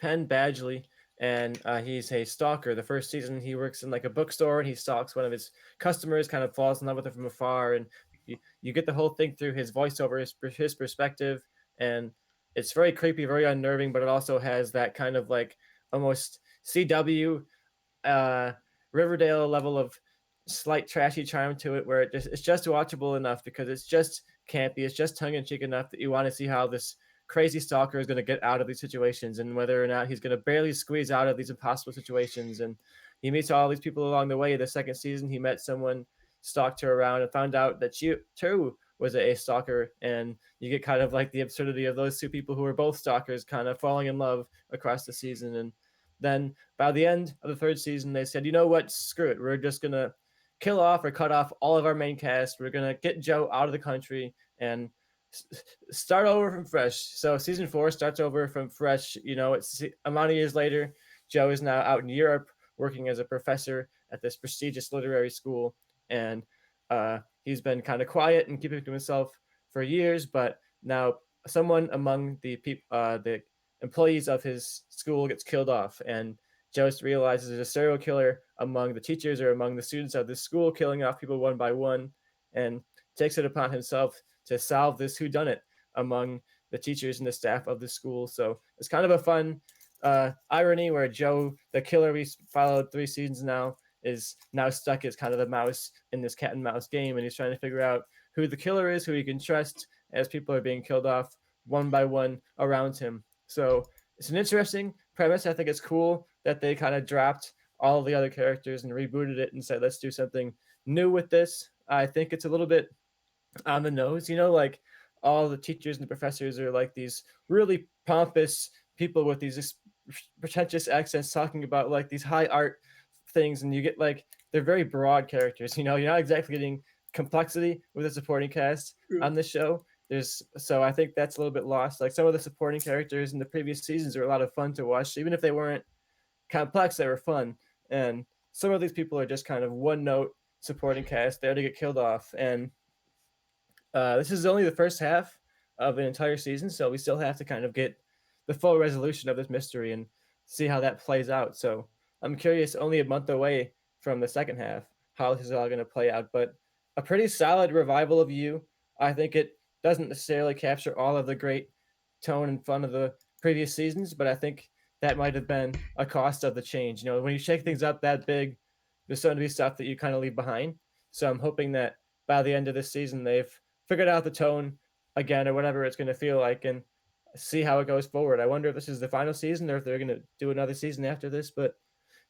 Badgley, and he's a stalker. The first season, he works in like a bookstore, and he stalks one of his customers. Kind of falls in love with her from afar, and you get the whole thing through his voiceover, his perspective, and it's very creepy, very unnerving. But it also has that kind of like almost CW uh, Riverdale level of slight trashy charm to it, where it's just watchable enough because it's just campy, it's just tongue in cheek enough that you want to see how this crazy stalker is going to get out of these situations and whether or not he's going to barely squeeze out of these impossible situations. And he meets all these people along the way. The second season, he met someone, stalked her around, and found out that she too was a stalker. And you get kind of like the absurdity of those two people who were both stalkers kind of falling in love across the season. And then by the end of the third season, they said, you know what? Screw it. We're just going to kill off or cut off all of our main cast. We're going to get Joe out of the country and start over from fresh. So season 4 starts over from fresh. You know, it's a amount of years later. Joe is now out in Europe working as a professor at this prestigious literary school. And he's been kind of quiet and keeping to himself for years. But now someone among the employees of his school gets killed off, and Jost realizes there's a serial killer among the teachers or among the students of this school, killing off people one by one, and takes it upon himself to solve this whodunit among the teachers and the staff of the school. So it's kind of a fun irony where Joe, the killer we followed 3 seasons now, is now stuck as kind of the mouse in this cat and mouse game, and he's trying to figure out who the killer is, who he can trust as people are being killed off one by one around him. So it's an interesting premise. I think it's cool that they kind of dropped all the other characters and rebooted it and said, let's do something new with this. I think it's a little bit on the nose, you know, like all the teachers and the professors are like these really pompous people with these pretentious accents talking about like these high art things, and you get like they're very broad characters, you know, you're not exactly getting complexity with the supporting cast on this show. So I think that's a little bit lost. Like some of the supporting characters in the previous seasons are a lot of fun to watch, even if they weren't complex, they were fun. And some of these people are just kind of one note supporting cast there to get killed off. And this is only the first half of an entire season, so we still have to kind of get the full resolution of this mystery and see how that plays out. So I'm curious, only a month away from the second half, how this is all going to play out. But a pretty solid revival of You. I think it doesn't necessarily capture all of the great tone and fun of the previous seasons, but I think that might have been a cost of the change. You know, when you shake things up that big, there's going to be stuff that you kind of leave behind. So I'm hoping that by the end of this season, they've figured out the tone again or whatever it's going to feel like and see how it goes forward. I wonder if this is the final season or if they're going to do another season after this. But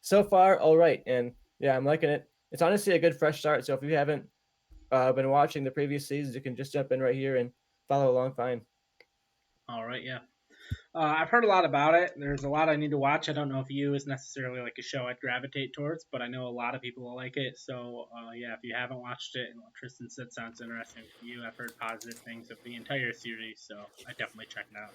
so far, all right. And yeah, I'm liking it. It's honestly a good fresh start. So if you haven't been watching the previous seasons, you can just jump in right here and follow along fine. All right, yeah. I've heard a lot about it. There's a lot I need to watch. I don't know if You is necessarily like a show I'd gravitate towards, but I know a lot of people will like it. So yeah, if you haven't watched it and what Tristan said sounds interesting to you, I've heard positive things of the entire series, so I definitely check it out.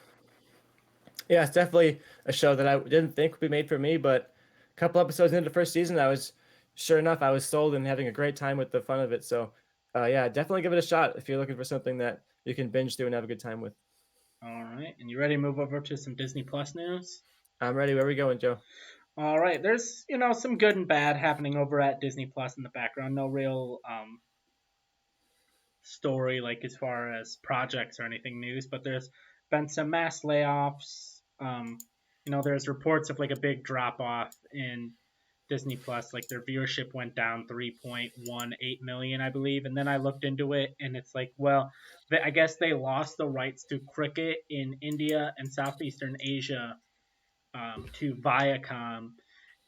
Yeah, it's definitely a show that I didn't think would be made for me, but a couple episodes into the first season, I was Sure enough, I was sold and having a great time with the fun of it. So, yeah, definitely give it a shot if you're looking for something that you can binge through and have a good time with. All right, and you ready to move over to some Disney Plus news? I'm ready. Where are we going, Joe? All right, there's some good and bad happening over at Disney Plus in the background. No real story like as far as projects or anything news, but there's been some mass layoffs. There's reports of like a big drop off in Disney Plus, like their viewership went down 3.18 million, I believe. And then I looked into it, and it's like, well, I guess they lost the rights to cricket in India and Southeastern Asia to Viacom,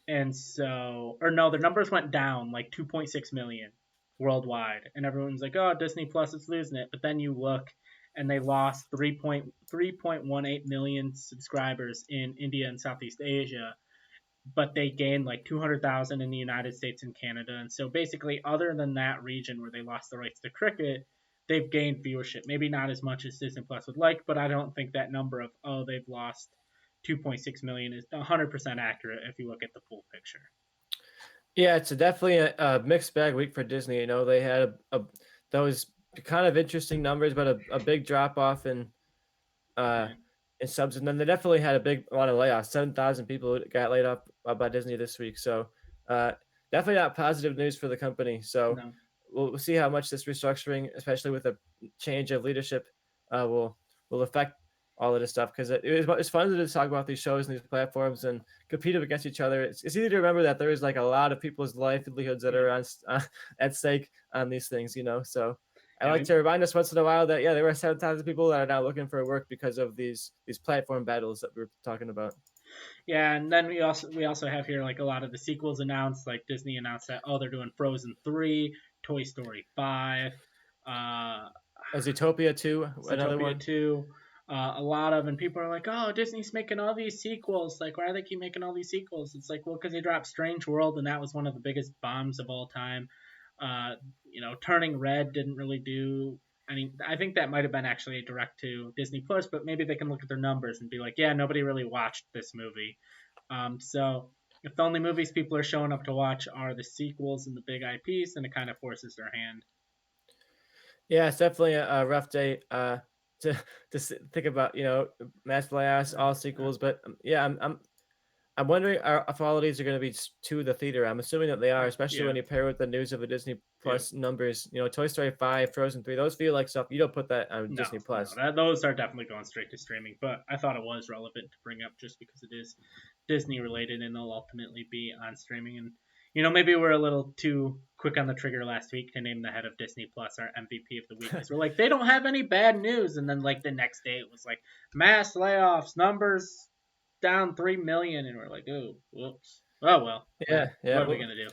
and so, or no, the numbers went down like 2.6 million worldwide, and everyone's like, "Oh, Disney Plus is losing it." But then you look, and they lost 3.18 million subscribers in India and Southeast Asia, but they gained like 200,000 in the United States and Canada. And so basically, other than that region where they lost the rights to cricket, they've gained viewership. Maybe not as much as Disney Plus would like, but I don't think that number of, oh, they've lost 2.6 million is 100% accurate if you look at the full picture. Yeah, it's definitely a mixed bag week for Disney. You know, they had those kind of interesting numbers, but a big drop off uh, Right. in subs, and then they definitely had a lot of layoffs. 7,000 people got laid off by Disney this week. So uh, definitely not positive news for the company. So No. we'll see how much this restructuring, especially with a change of leadership, will affect all of this stuff, because it's fun to talk about these shows and these platforms and compete against each other. It's easy to remember that there is like a lot of people's livelihoods that Yeah. are at stake on these things, you know. So I Yeah. like to remind us once in a while that yeah, there are 7,000 people that are now looking for work because of these platform battles that we are talking about. Yeah, and then we also have here like a lot of the sequels announced. Like Disney announced that, oh, they're doing Frozen 3, Toy Story 5, uh, Zootopia 2, another Zootopia one. 2. A lot of, and people are like, oh, Disney's making all these sequels. Like, why do they keep making all these sequels? It's like, well, because they dropped Strange World, and that was one of the biggest bombs of all time. Uh, Turning Red didn't really do. I mean, I think that might have been actually a direct to Disney Plus, but maybe they can look at their numbers and be like, yeah, nobody really watched this movie. So if the only movies people are showing up to watch are the sequels and the big IPs, then it kind of forces their hand. Yeah, it's definitely a rough day to think about, you know, mass layoffs, all Uh, sequels. But yeah, I'm wondering if all of these are going to be to the theater. I'm assuming that they are, especially yeah, when you pair with the news of the Disney yeah. Plus numbers. You know, Toy Story 5, Frozen 3, those feel like stuff you don't put that on No, Disney no, Plus. those are definitely going straight to streaming. But I thought it was relevant to bring up just because it is Disney related, and they'll ultimately be on streaming. And maybe we're a little too quick on the trigger last week to name the head of Disney Plus our MVP of the week, because we're like, they don't have any bad news, and then like the next day it was like mass layoffs, numbers down 3 million, and we're like, oh, whoops. Oh well, Yeah, yeah. what are we Well, gonna do?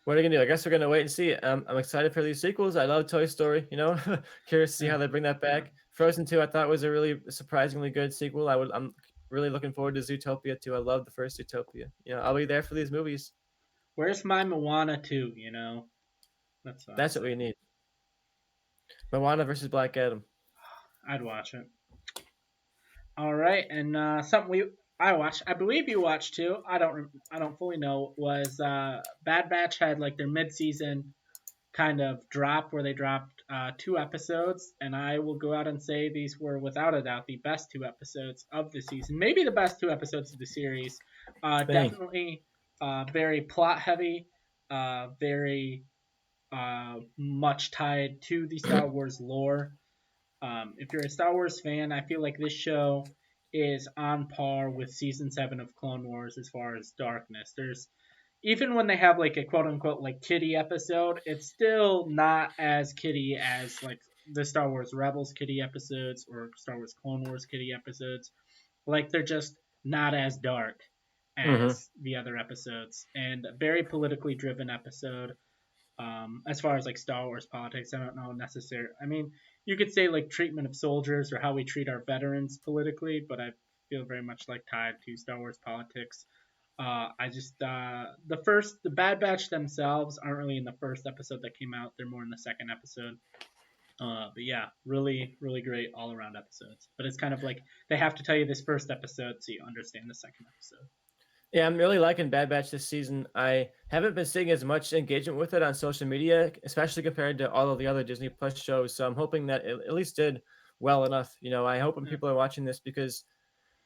what are you gonna do? I guess we're gonna wait and see. I'm excited for these sequels. I love Toy Story. You know, curious to see Yeah. how they bring that back. Frozen 2, I thought was a really surprisingly good sequel. I'm really looking forward to Zootopia 2. I love the first Zootopia. You know, I'll be there for these movies. Where's my Moana 2? That's what I'm That's what we saying. need. Moana versus Black Adam. I'd watch it. All right, and something I watched, I believe you watched too. I don't fully know. Was Bad Batch had like their mid season kind of drop where they dropped 2 episodes, and I will go out and say these were without a doubt the best 2 episodes of the season, maybe the best 2 episodes of the series. Thank. Definitely very plot heavy, very much tied to the Star Wars lore. If you're a Star Wars fan, I feel like this show is on par with season 7 of Clone Wars as far as darkness. There's Even when they have like a quote unquote like kiddie episode, it's still not as kiddie as like the Star Wars Rebels kiddie episodes or Star Wars Clone Wars kiddie episodes. Like they're just not as dark Hmm. as the other episodes, and a very politically driven episode. As far as like Star Wars politics, I don't know necessarily. I mean, you could say like treatment of soldiers or how we treat our veterans politically, but I feel very much like tied to Star Wars politics. I just the Bad Batch themselves aren't really in the first episode that came out. They're more in the second episode. But yeah, really, really great all around episodes. But it's kind of like they have to tell you this first episode so you understand the second episode. Yeah, I'm really liking Bad Batch this season. I haven't been seeing as much engagement with it on social media, especially compared to all of the other Disney Plus shows. So I'm hoping that it at least did well enough. I hope when Yeah, people are watching this, because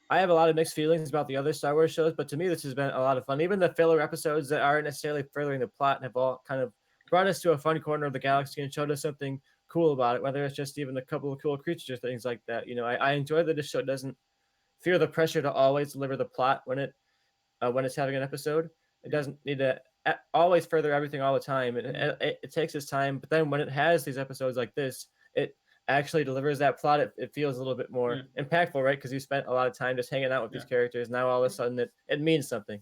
I have a lot of mixed feelings about the other Star Wars shows, but to me, this has been a lot of fun. Even the filler episodes that aren't necessarily furthering the plot have all kind of brought us to a fun corner of the galaxy and showed us something cool about it, whether it's just even a couple of cool creatures or things like that. I enjoy that this show doesn't feel the pressure to always deliver the plot when it's having an episode. It yeah, doesn't need to always further everything all the time. It, mhm, it, it takes its time, but then when it has these episodes like this, it actually delivers that plot. It feels a little bit yeah, more impactful, right? Because you spent a lot of time just hanging out with yeah. these characters. Now all of a sudden it means something.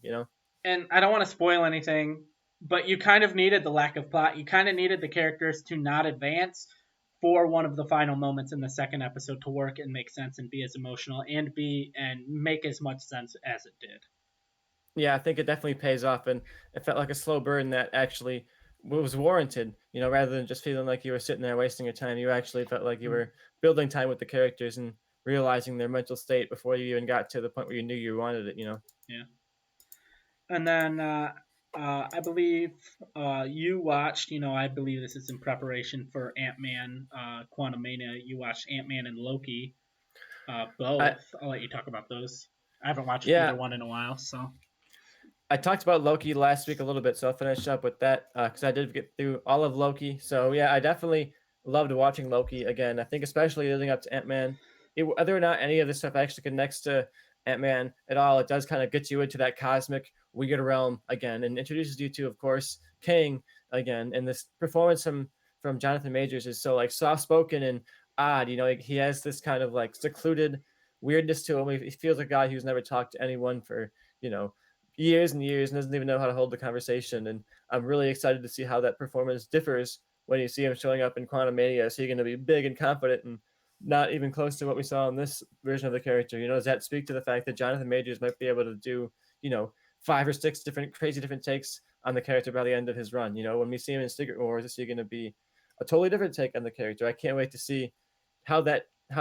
And I don't want to spoil anything, but you kind of needed the lack of plot. You kind of needed the characters to not advance for one of the final moments in the second episode to work and make sense and be as emotional and make as much sense as it did. Yeah, I think it definitely pays off, and it felt like a slow burn that actually was warranted. Rather than just feeling like you were sitting there wasting your time, you actually felt like you Mm, were building time with the characters and realizing their mental state before you even got to the point where you knew you wanted it. yeah. And then I believe you watched. I believe this is in preparation for Ant Man, Quantumania. You watched Ant Man and Loki, I both. I'll let you talk about those. I haven't watched either yeah, one in a while, so I talked about Loki last week a little bit, so I'll finish up with that because I did get through all of Loki. So yeah, I definitely loved watching Loki again. I think especially leading up to Ant Man, whether or not any of this stuff actually connects to Ant Man at all, it does kind of get you into that cosmic weird realm again and introduces you to, of course, Kang again. And this performance from Jonathan Majors is so like soft spoken and odd. Like, he has this kind of like secluded weirdness to him. He feels like a guy who's never talked to anyone for you know years and years and doesn't even know how to hold the conversation. And I'm really excited to see how that performance differs when you see him showing up in Quantum Mania. Is he going to be big and confident and not even close to what we saw in this version of the character? Does that speak to the fact that Jonathan Majors might be able to do, 5 or 6 different crazy different takes on the character by the end of his run? When we see him in Secret Wars, is he going to be a totally different take on the character? I can't wait to see how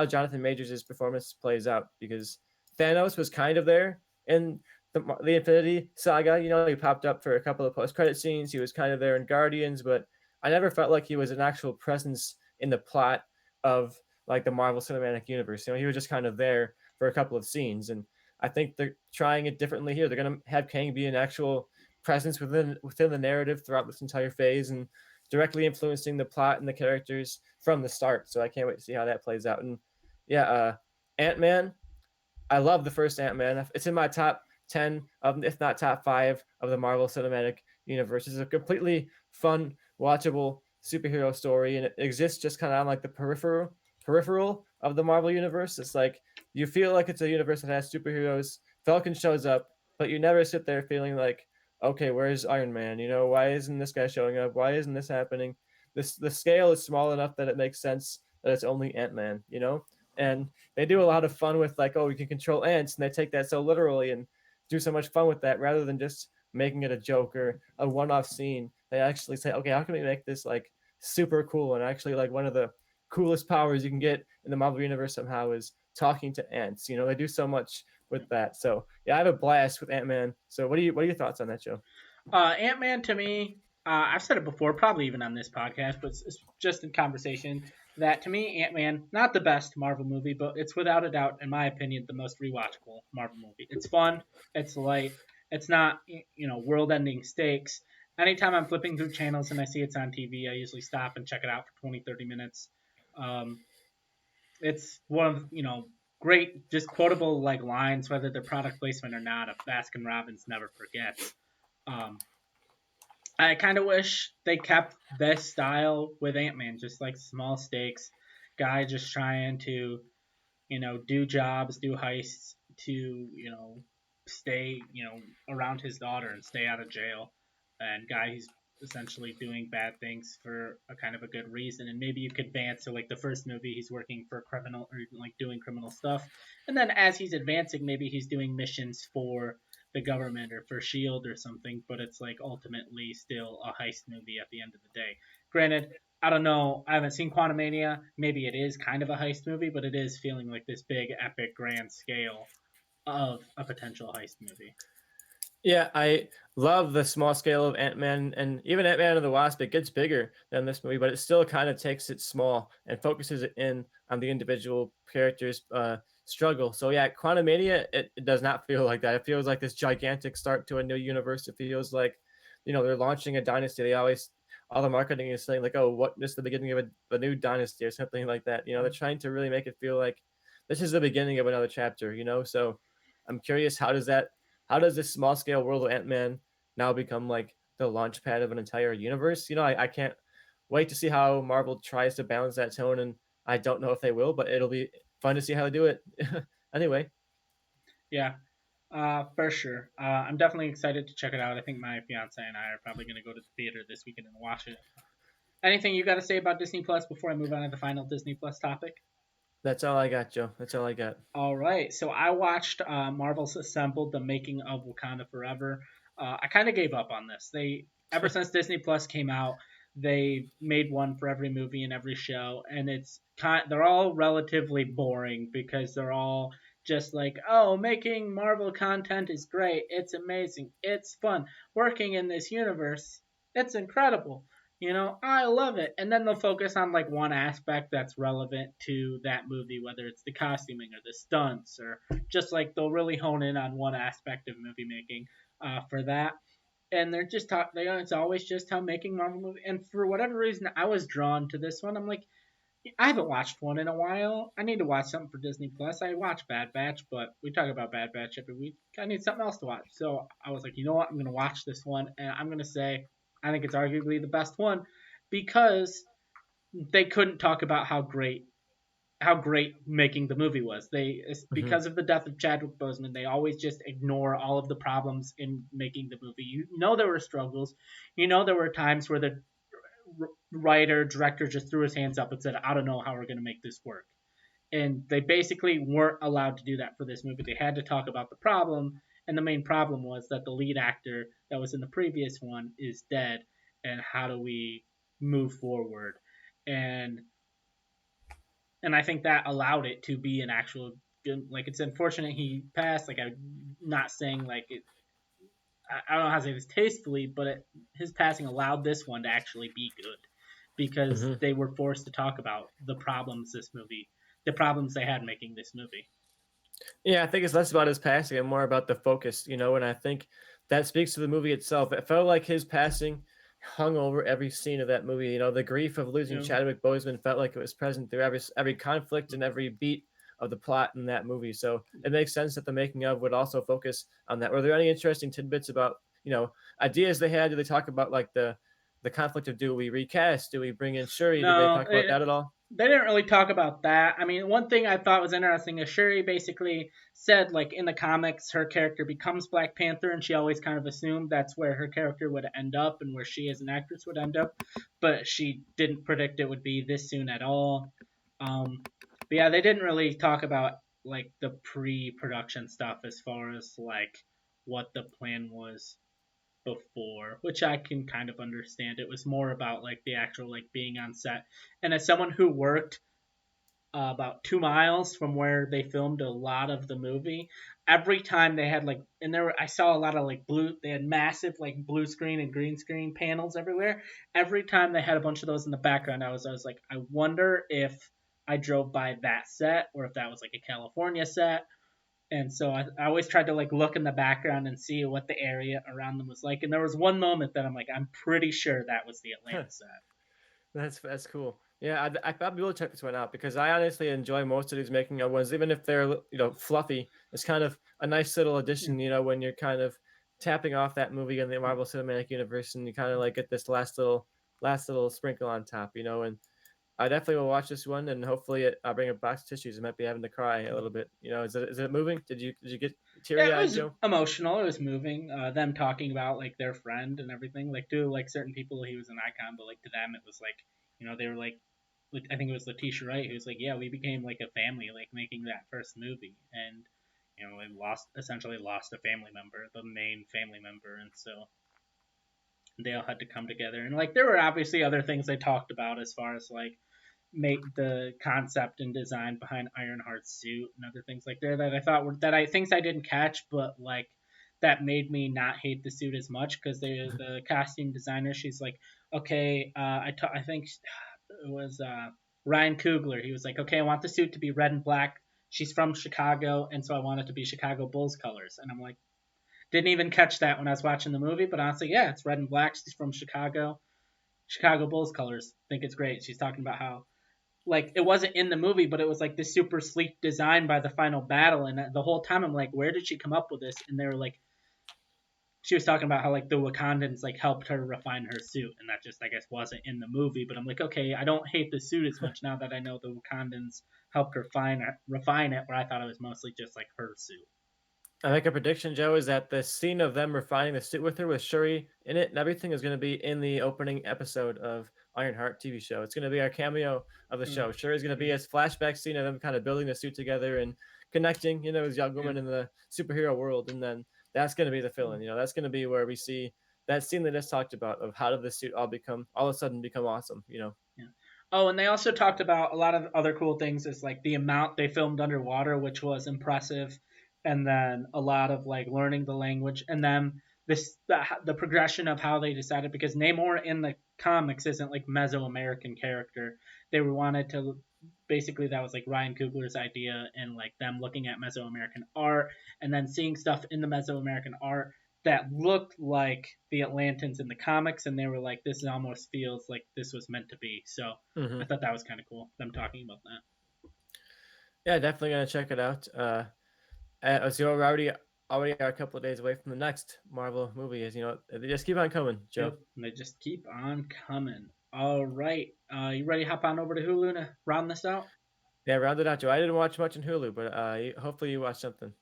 Jonathan Majors' performance plays out, because Thanos was kind of there in the Infinity Saga. He popped up for a couple of post-credit scenes. He was kind of there in Guardians, but I never felt like he was an actual presence in the plot of like the Marvel Cinematic Universe. He was just kind of there for a couple of scenes, and I think they're trying it differently here. They're going to have Kang be an actual presence within the narrative throughout this entire phase and directly influencing the plot and the characters from the start. So I can't wait to see how that plays out. And yeah, Ant Man, I love the first Ant Man. It's in my top 10 of, if not top 5 of the Marvel Cinematic Universe. It's a completely fun, watchable superhero story, and it exists just kind of on like the peripheral of the Marvel universe. It's like you feel like it's a universe that has superheroes. Falcon shows up, but you never sit there feeling like, okay, where's Iron Man? Why isn't this guy showing up? Why isn't this happening? The scale is small enough that it makes sense that it's only Ant Man. And they do a lot of fun with like, oh, we can control ants, and they take that so literally and do so much fun with that rather than just making it a joke or a one-off scene. They actually say, okay, how can we make this like super cool? And actually, like, one of the coolest powers you can get in the Marvel universe somehow is talking to ants. They do so much with that. So yeah, I have a blast with Ant-Man. So what are your thoughts on that show? Ant Man to me, I've said it before, probably even on this podcast, but it's just in conversation that to me, Ant Man, not the best Marvel movie, but it's without a doubt, in my opinion, the most rewatchable Marvel movie. It's fun, it's light, it's not world-ending stakes. Anytime I'm flipping through channels and I see it's on TV, I usually stop and check it out for 20, 30 minutes. Um, it's one of great, just quotable like lines, whether they're product placement or not. Of Baskin Robbins never forgets. Um, I kind of wish they kept this style with Ant Man, just like small stakes, guy just trying to, do jobs, do heists to, stay, around his daughter and stay out of jail. And guy who's essentially doing bad things for a kind of a good reason. And maybe you could advance to like the first movie, he's working for criminal or like doing criminal stuff. And then as he's advancing, maybe he's doing missions for the government or for Shield or something, but it's like ultimately still a heist movie at the end of the day. Granted, I don't know. I haven't seen Quantumania. Maybe it is kind of a heist movie, but it is feeling like this big, epic, grand scale of a potential heist movie. Yeah, I love the small scale of Ant-Man, and even Ant-Man and the Wasp. It gets bigger than this movie, but it still kind of takes it small and focuses it in on the individual characters' struggle. So yeah, Quantumania, it does not feel like that. It feels like this gigantic start to a new universe. It feels like, they're launching a dynasty. They always all the marketing is saying like, oh, what this is the beginning of a new dynasty or something like that. They're trying to really make it feel like this is the beginning of another chapter. So I'm curious, how does this small scale world of Ant-Man now become like the launch pad of an entire universe? I can't wait to see how Marvel tries to balance that tone, and I don't know if they will, but it'll be fun to see how they do it. Anyway, Yeah, for sure. I'm definitely excited to check it out. I think my fiance and I are probably going to go to the theater this weekend and watch it. Anything you got to say about Disney Plus before I move on to the final Disney Plus topic? that's all I got, Joe. That's all I got. All right, so I watched Marvel's Assembled: The Making of Wakanda Forever. I kind of gave up on this. They ever since Disney Plus came out, they made one for every movie and every show, and they're all relatively boring because they're all just like, oh, making Marvel content is great. It's amazing. It's fun working in this universe. It's incredible. I love it. And then they'll focus on like one aspect that's relevant to that movie, whether it's the costuming or the stunts, or just like they'll really hone in on one aspect of movie making for that. And they're just talk. It's always just how making Marvel movie. And for whatever reason, I was drawn to this one. I'm like, I haven't watched one in a while. I need to watch something for Disney Plus. I watch Bad Batch, but we talk about Bad Batch every week. I need something else to watch. So I was like, you know what? I'm gonna watch this one, and I'm gonna say I think it's arguably the best one because they couldn't talk about how great making the movie was. Hmm. Because of the death of Chadwick Boseman, they always just ignore all of the problems in making the movie. There were struggles. There were times where the writer director just threw his hands up and said, "I don't know how we're going to make this work." And they basically weren't allowed to do that for this movie. They had to talk about the problem, and the main problem was that the lead actor that was in the previous one is dead, and how do we move forward? And and I think that allowed it to be an actual good. Like, it's unfortunate he passed. Like, I'm not saying like it. I don't know how to say this tastefully, but his passing allowed this one to actually be good because Hmm. they were forced to talk about the problems they had making this movie. Yeah, I think it's less about his passing and more about the focus, and I think that speaks to the movie itself. It felt like his passing hung over every scene of that movie. The grief of losing You know, Chadwick Boseman felt like it was present through every conflict and every beat of the plot in that movie. So it makes sense that the making of would also focus on that. Were there any interesting tidbits about, ideas they had? Did they talk about like the conflict of, do we recast? Do we bring in Shuri? Did they no, talk about that at all? they didn't really talk about that. I mean, one thing I thought was interesting is Shuri basically said, like, in the comics, her character becomes Black Panther, and she always kind of assumed that's where her character would end up and where she as an actress would end up, but she didn't predict it would be this soon at all. But yeah, they didn't really talk about like the pre-production stuff as far as like what the plan was before, which I can kind of understand. It was more about like the actual like being on set. And as someone who worked about 2 miles from where they filmed a lot of the movie, every time they had like, and I saw a lot of like they had massive like blue screen and green screen panels everywhere. Every time they had a bunch of those in the background, I was like, I wonder if I drove by that set or if that was like a California set. And so I always tried to like look in the background and see what the area around them was like. And there was one moment that I'm like, I'm pretty sure that was the Atlanta set. That's cool. Yeah, I probably will check this one out because I honestly enjoy most of these making of ones, even if they're fluffy. It's kind of a nice little Yeah. addition, when you're kind of tapping off that movie in the Marvel Cinematic Universe, and you kind of like get this last little sprinkle on top, and I definitely will watch this one, and hopefully I'll bring a box of tissues. I might be having to cry a little bit. Is it moving? Did you get Yeah, teary it eyed, was Joe? emotional. It was moving. Them talking about like their friend and everything. Like to like certain people, he was an icon, but like to them, it was like they were like, I think it was Letitia Wright who was like, yeah, we became like a family, like making that first movie, and we essentially lost a family member, the main family member, and so they all had to come together. And like there were obviously other things they talked about as far as like make the concept and design behind Ironheart's suit and other things like there that I thought were that I things I didn't catch, but like that made me not hate the suit as much because the costume designer, she's like, okay, I think it was Ryan Coogler. He was like, okay, I want the suit to be red and black. She's from Chicago, and so I want it to be Chicago Bulls colors. And I'm like, didn't even catch that when I was watching the movie, but honestly, yeah, it's red and black. She's from Chicago, Chicago Bulls colors. Think it's great. She's talking about how like it wasn't in the movie, but it was like this super sleek design by the final battle. And the whole time I'm like, where did she come up with this? And they were like, she was talking about how like the Wakandans like helped her refine her suit, and that just I guess wasn't in the movie. But I'm like, okay, I don't hate the suit as much now that I know the Wakandans helped her refine it, where I thought it was mostly just like her suit. I make a prediction, Joe, is that the scene of them refining the suit with her with Shuri in it and everything is going to be in the opening episode of Ironheart TV show. It's going to be our cameo of the show. Shuri's going to be a flashback scene of them kind of building the suit together and connecting, as young Yeah. women in the superhero world. And then that's going to be the fill-in. That's going to be where we see that scene that I just talked about of how did the suit all of a sudden become awesome. Yeah. Oh, and they also talked about a lot of other cool things, is like the amount they filmed underwater, which was impressive, and then a lot of like learning the language, and then the progression of how they decided, because Namor in the comics isn't like Mesoamerican character. They wanted to basically, that was like Ryan Coogler's idea, and like them looking at Mesoamerican art and then seeing stuff in the Mesoamerican art that looked like the Atlantans in the comics, and they were like, "This almost feels like this was meant to be." So I Hmm. thought that was kind of cool. Them talking about that. Yeah, definitely going to check it out. So we're already are a couple of days away from the next Marvel movie. They just keep on coming, Joe. Yep, and they just keep on coming. All right, you ready to hop on over to Hulu to round this out? Yeah, round it out, Joe. I didn't watch much in Hulu, but hopefully you watched something.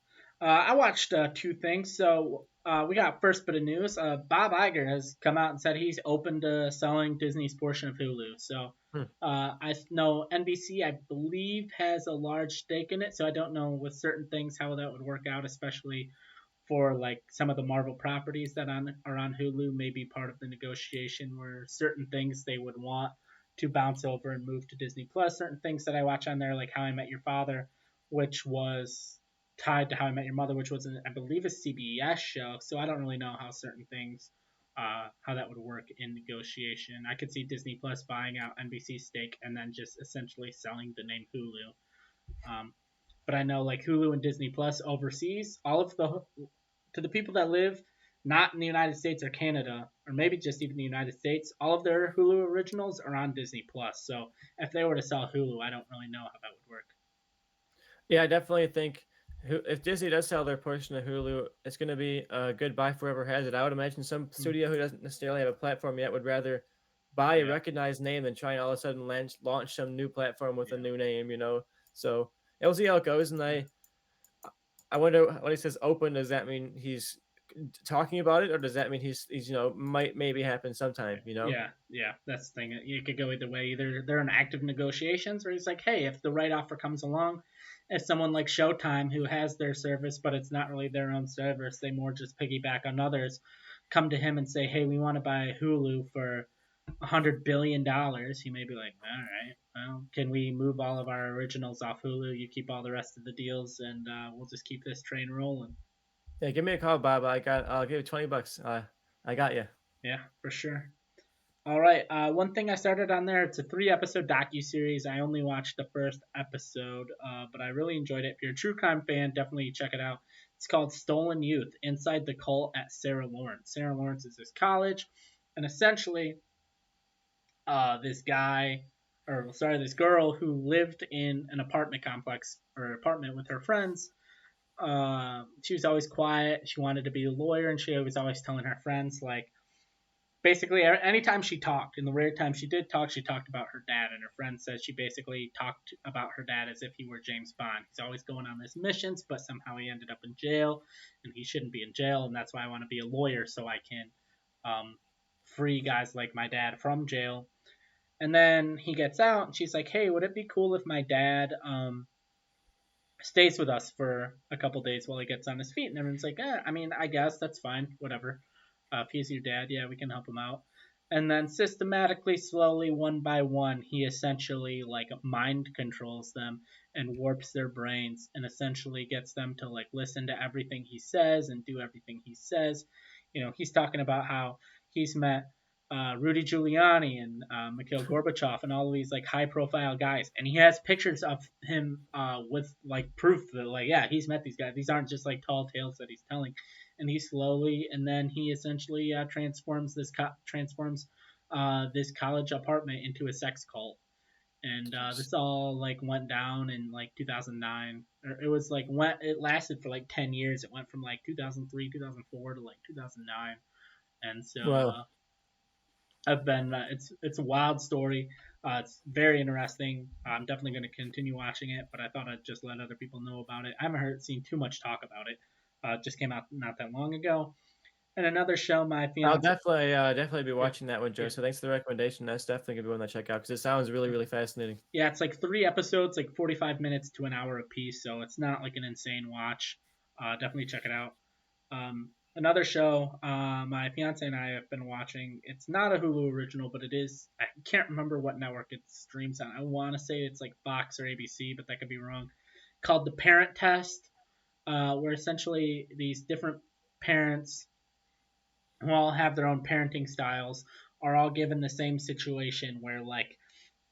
I watched two things. So we got first bit of news. Bob Iger has come out and said he's open to selling Disney's portion of Hulu. So Hmm. I know NBC, I believe, has a large stake in it. So I don't know with certain things how that would work out, especially for like some of the Marvel properties that are on Hulu, may be part of the negotiation where certain things they would want to bounce over and move to Disney Plus. Certain things that I watch on there, like How I Met Your Father, which was tied to How I Met Your Mother, which was, I believe, a CBS show. So I don't really know how certain things, how that would work in negotiation. I could see Disney Plus buying out NBC's stake and then just essentially selling the name Hulu. But I know like Hulu and Disney Plus overseas, all of the to the people that live not in the United States or Canada, or maybe just even the United States, all of their Hulu originals are on Disney Plus. So if they were to sell Hulu, I don't really know how that would work. Yeah, I definitely think if Disney does sell their portion of Hulu, it's going to be a good buy for whoever has it. I would imagine some Hmm. studio who doesn't necessarily have a platform yet would rather buy a Yeah, recognized name than try and all of a sudden launch some new platform with a yeah. new name. So we'll see how it goes. And I wonder when he says open, does that mean he's talking about it, or does that mean he's might maybe happen sometime? Yeah, yeah, that's the thing. It could go either way. Either they're in active negotiations, or he's like, hey, if the right offer comes along, if someone like Showtime, who has their service, but it's not really their own service, they more just piggyback on others, come to him and say, hey, we want to buy Hulu for $100 billion, he may be like, all right, well, can we move all of our originals off Hulu? You keep all the rest of the deals, and we'll just keep this train rolling. Yeah, give me a call, Bob. I'll give you $20. I got you. Yeah, for sure. All right. One thing I started on there, it's a 3 episode docu series. I only watched the first episode, but I really enjoyed it. If you're a true crime fan, definitely check it out. It's called Stolen Youth: Inside the Cult at Sarah Lawrence. Sarah Lawrence is this college, and essentially, this guy, or sorry, this girl who lived in an apartment complex or apartment with her friends. She was always quiet. She wanted to be a lawyer, and she was always telling her friends like basically anytime she talked, and the rare time she did talk, she talked about her dad, and her friend says she basically talked about her dad as if he were James Bond. He's always going on these missions, but somehow he ended up in jail, and he shouldn't be in jail, and that's why I want to be a lawyer, so I can free guys like my dad from jail. And then he gets out, and she's like, hey, would it be cool if my dad stays with us for a couple days while he gets on his feet? And everyone's like, I mean, I guess that's fine, whatever. If he's your dad, yeah, we can help him out. and then systematically, slowly, one by one, he essentially like mind controls them and warps their brains and essentially gets them to like listen to everything he says and do everything he says. He's talking about how he's met Rudy Giuliani and Mikhail Gorbachev and all of these like high profile guys, and he has pictures of him with like proof that like yeah, he's met these guys. These aren't just like tall tales that he's telling. And he slowly, and then he essentially transforms this college apartment into a sex cult. And this all like went down in like 2009. Or it was like it lasted for like 10 years. It went from like 2003, 2004 to like 2009. And so Wow. I've been it's a wild story. It's very interesting. I'm definitely going to continue watching it, but I thought I'd just let other people know about it. I haven't seen too much talk about it. It just came out not that long ago. And another show, my I'll fiance. definitely be Yeah, watching that one, Joe. yeah, So thanks for the recommendation. That's definitely gonna be one to check out because it sounds really, really fascinating. yeah. It's like 3 episodes, like 45 minutes to an hour a piece, so it's not like an insane watch. Definitely check it out. Another show my fiance and I have been watching. It's not a Hulu original, but it is. I can't remember what network it streams on. I want to say it's like Fox or ABC, but that could be wrong. Called The Parent Test, where essentially these different parents who all have their own parenting styles are all given the same situation where like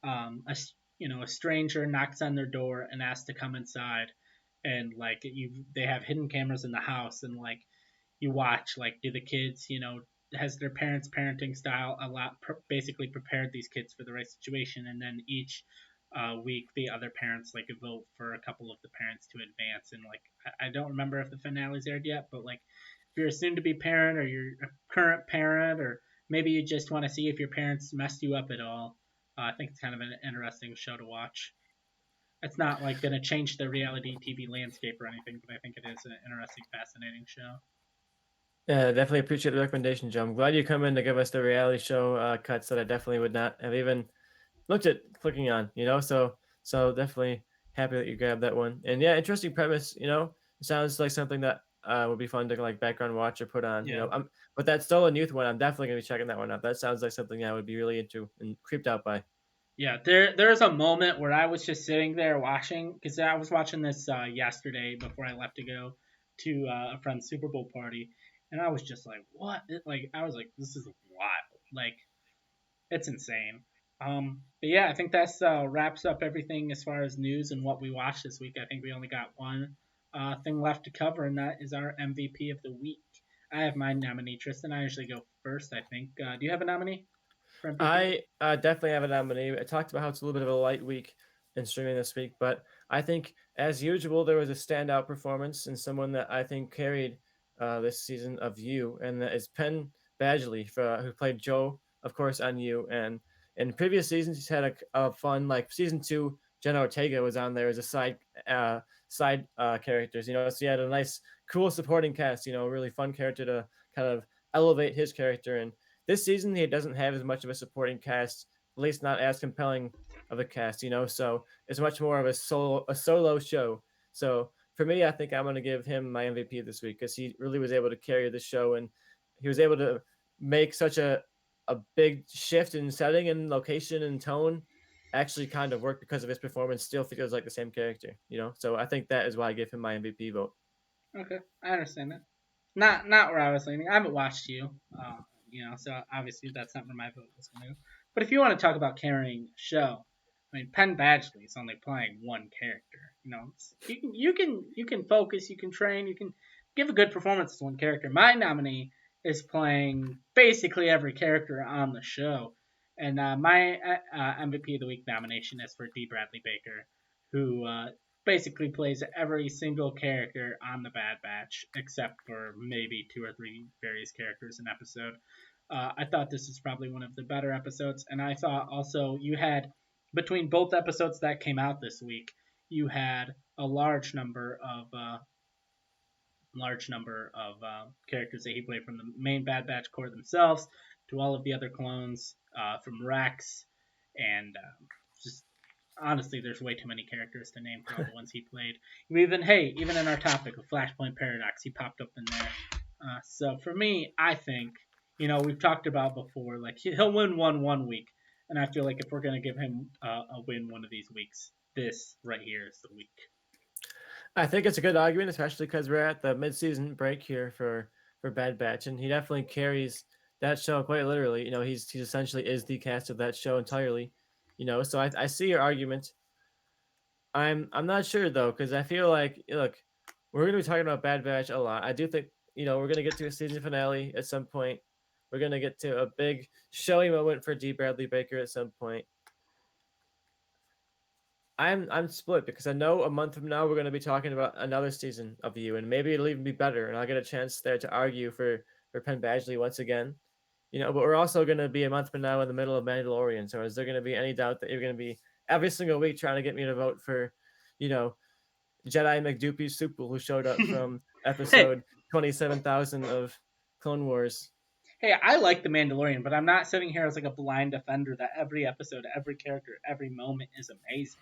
a stranger knocks on their door and asks to come inside, and like they have hidden cameras in the house, and like you watch like do the kids has their parents parenting style a lot basically prepared these kids for the right situation, and then each week the other parents like vote for a couple of the parents to advance, and like I don't remember if the finale's aired yet, but like if you're a soon to be parent or you're a current parent, or maybe you just want to see if your parents messed you up at all, I think it's kind of an interesting show to watch. It's not like going to change the reality TV landscape or anything, but I think it is an interesting, fascinating show. Yeah, definitely appreciate the recommendation, Joe. I'm glad you come in to give us the reality show cuts that I definitely would not have even looked at clicking on. So definitely happy that you grabbed that one. And yeah, interesting premise. It sounds like something that would be fun to like background watch or put on. Yeah. But that stolen youth one, I'm definitely gonna be checking that one out. That sounds like something I would be really into and creeped out by. Yeah, there's a moment where I was just sitting there watching because I was watching this yesterday before I left to go to a friend's Super Bowl party, and I was just like, what? Like I was like, this is wild. Like it's insane. But yeah, I think that's wraps up everything as far as news and what we watched this week. I think we only got one thing left to cover, and that is our MVP of the week. I have my nominee, Tristan. I usually go first. I think. Do you have a nominee for MVP? I definitely have a nominee. I talked about how it's a little bit of a light week in streaming this week, but I think, as usual, there was a standout performance and someone that I think carried this season of You, and that is Penn Badgley, who played Joe, of course, on You. And in previous seasons, he's had a fun, like season two, Jenna Ortega was on there as a side characters, so he had a nice, cool supporting cast, really fun character to kind of elevate his character. And this season, he doesn't have as much of a supporting cast, at least not as compelling of a cast, So it's much more of a solo show. So for me, I think I'm going to give him my MVP this week because he really was able to carry the show, and he was able to make such a big shift in setting and location and tone actually kind of work because of his performance. Still feels like the same character. So I think that is why I give him my MVP vote. Okay, I understand that. Not where I was leaning. I haven't watched you, so obviously that's not where my vote was going to go. But if you want to talk about carrying a show, I mean, Penn Badgley is only playing one character. You can focus, you can train, you can give a good performance to one character. My nominee is playing basically every character on the show, and my MVP of the week nomination is for D. Bradley Baker, who basically plays every single character on the Bad Batch except for maybe two or three various characters an episode. I thought this is probably one of the better episodes, and I thought also you had between both episodes that came out this week, you had a large number of characters that he played from the main Bad Batch Corps themselves to all of the other clones, from Rex, and just honestly, there's way too many characters to name for all the ones he played. Even in our topic of Flashpoint Paradox, he popped up in there. So for me, I think we've talked about before. Like he'll win one week, and I feel like if we're gonna give him a win one of these weeks, this right here is the week. I think it's a good argument, especially because we're at the mid-season break here for Bad Batch, and he definitely carries that show quite literally. He's essentially is the cast of that show entirely. So I see your argument. I'm not sure though, because I feel like look, we're gonna be talking about Bad Batch a lot. I do think we're gonna get to a season finale at some point. We're gonna get to a big showy moment for D. Bradley Baker at some point. I'm split because I know a month from now we're going to be talking about another season of you, and maybe it'll even be better, and I'll get a chance there to argue for Penn Badgley once again. But we're also going to be a month from now in the middle of Mandalorian. So is there going to be any doubt that you're going to be every single week trying to get me to vote for, you know, Jedi McDoopy Supple who showed up from Hey, episode 27,000 of Clone Wars? hey, I like the Mandalorian, but I'm not sitting here as like a blind defender that every episode, every character, every moment is amazing.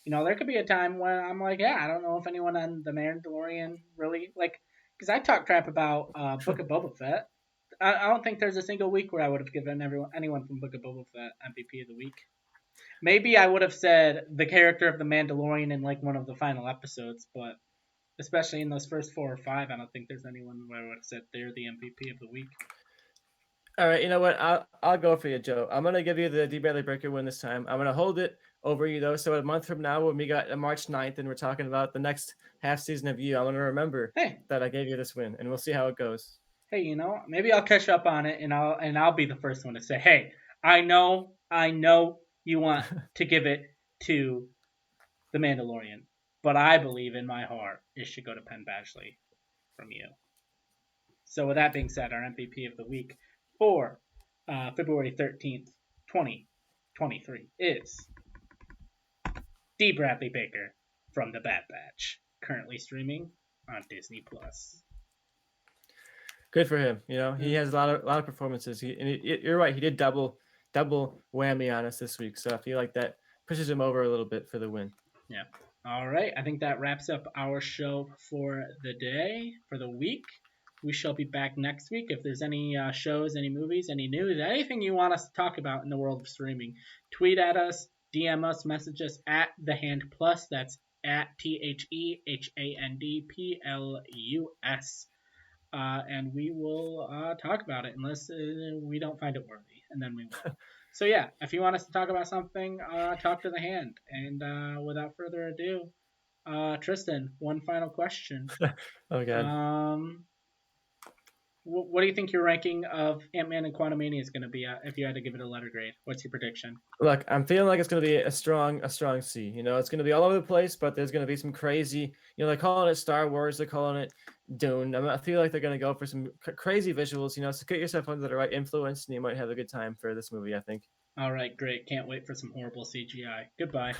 There could be a time when I'm like, yeah, I don't know if anyone on the Mandalorian really like, because I talk crap about Book of Boba Fett. I don't think there's a single week where I would have given anyone from Book of Boba Fett MVP of the week. Maybe I would have said the character of the Mandalorian in like one of the final episodes, but especially in those first 4 or 5, I don't think there's anyone where I would have said they're the MVP of the week. All right, you know what? I'll go for you, Joe. I'm gonna give you the D Bradley Breaker win this time. I'm gonna hold it over you though. So a month from now, when we got March 9th and we're talking about the next half season of you, I'm gonna remember Hey, that I gave you this win, and we'll see how it goes. hey, maybe I'll catch up on it, and I'll be the first one to say, hey, I know you want to give it to the Mandalorian, but I believe in my heart it should go to Penn Badgley from you. So with that being said, our MVP of the week for February 13th, 2023 is D. Bradley Baker from The Bad Batch, currently streaming on Disney Plus. Good for him. He has a lot of performances. You're right. He did double whammy on us this week, so I feel like that pushes him over a little bit for the win. Yeah. All right. I think that wraps up our show for the day, for the week. We shall be back next week. If there's any shows, any movies, any news, anything you want us to talk about in the world of streaming, tweet at us, DM us, message us at The Hand Plus. That's at TheHandPlus. And we will talk about it unless we don't find it worthy, and then we will. So yeah, if you want us to talk about something, talk to the hand. And without further ado, Tristan, one final question. Oh god. What do you think your ranking of Ant-Man and Quantumania is going to be at if you had to give it a letter grade? What's your prediction? Look, I'm feeling like it's going to be a strong C. It's going to be all over the place, but there's going to be some crazy. They're calling it Star Wars, they're calling it Dune. I feel like they're going to go for some crazy visuals. So get yourself under the right influence, and you might have a good time for this movie. I think. All right, great. Can't wait for some horrible CGI. Goodbye.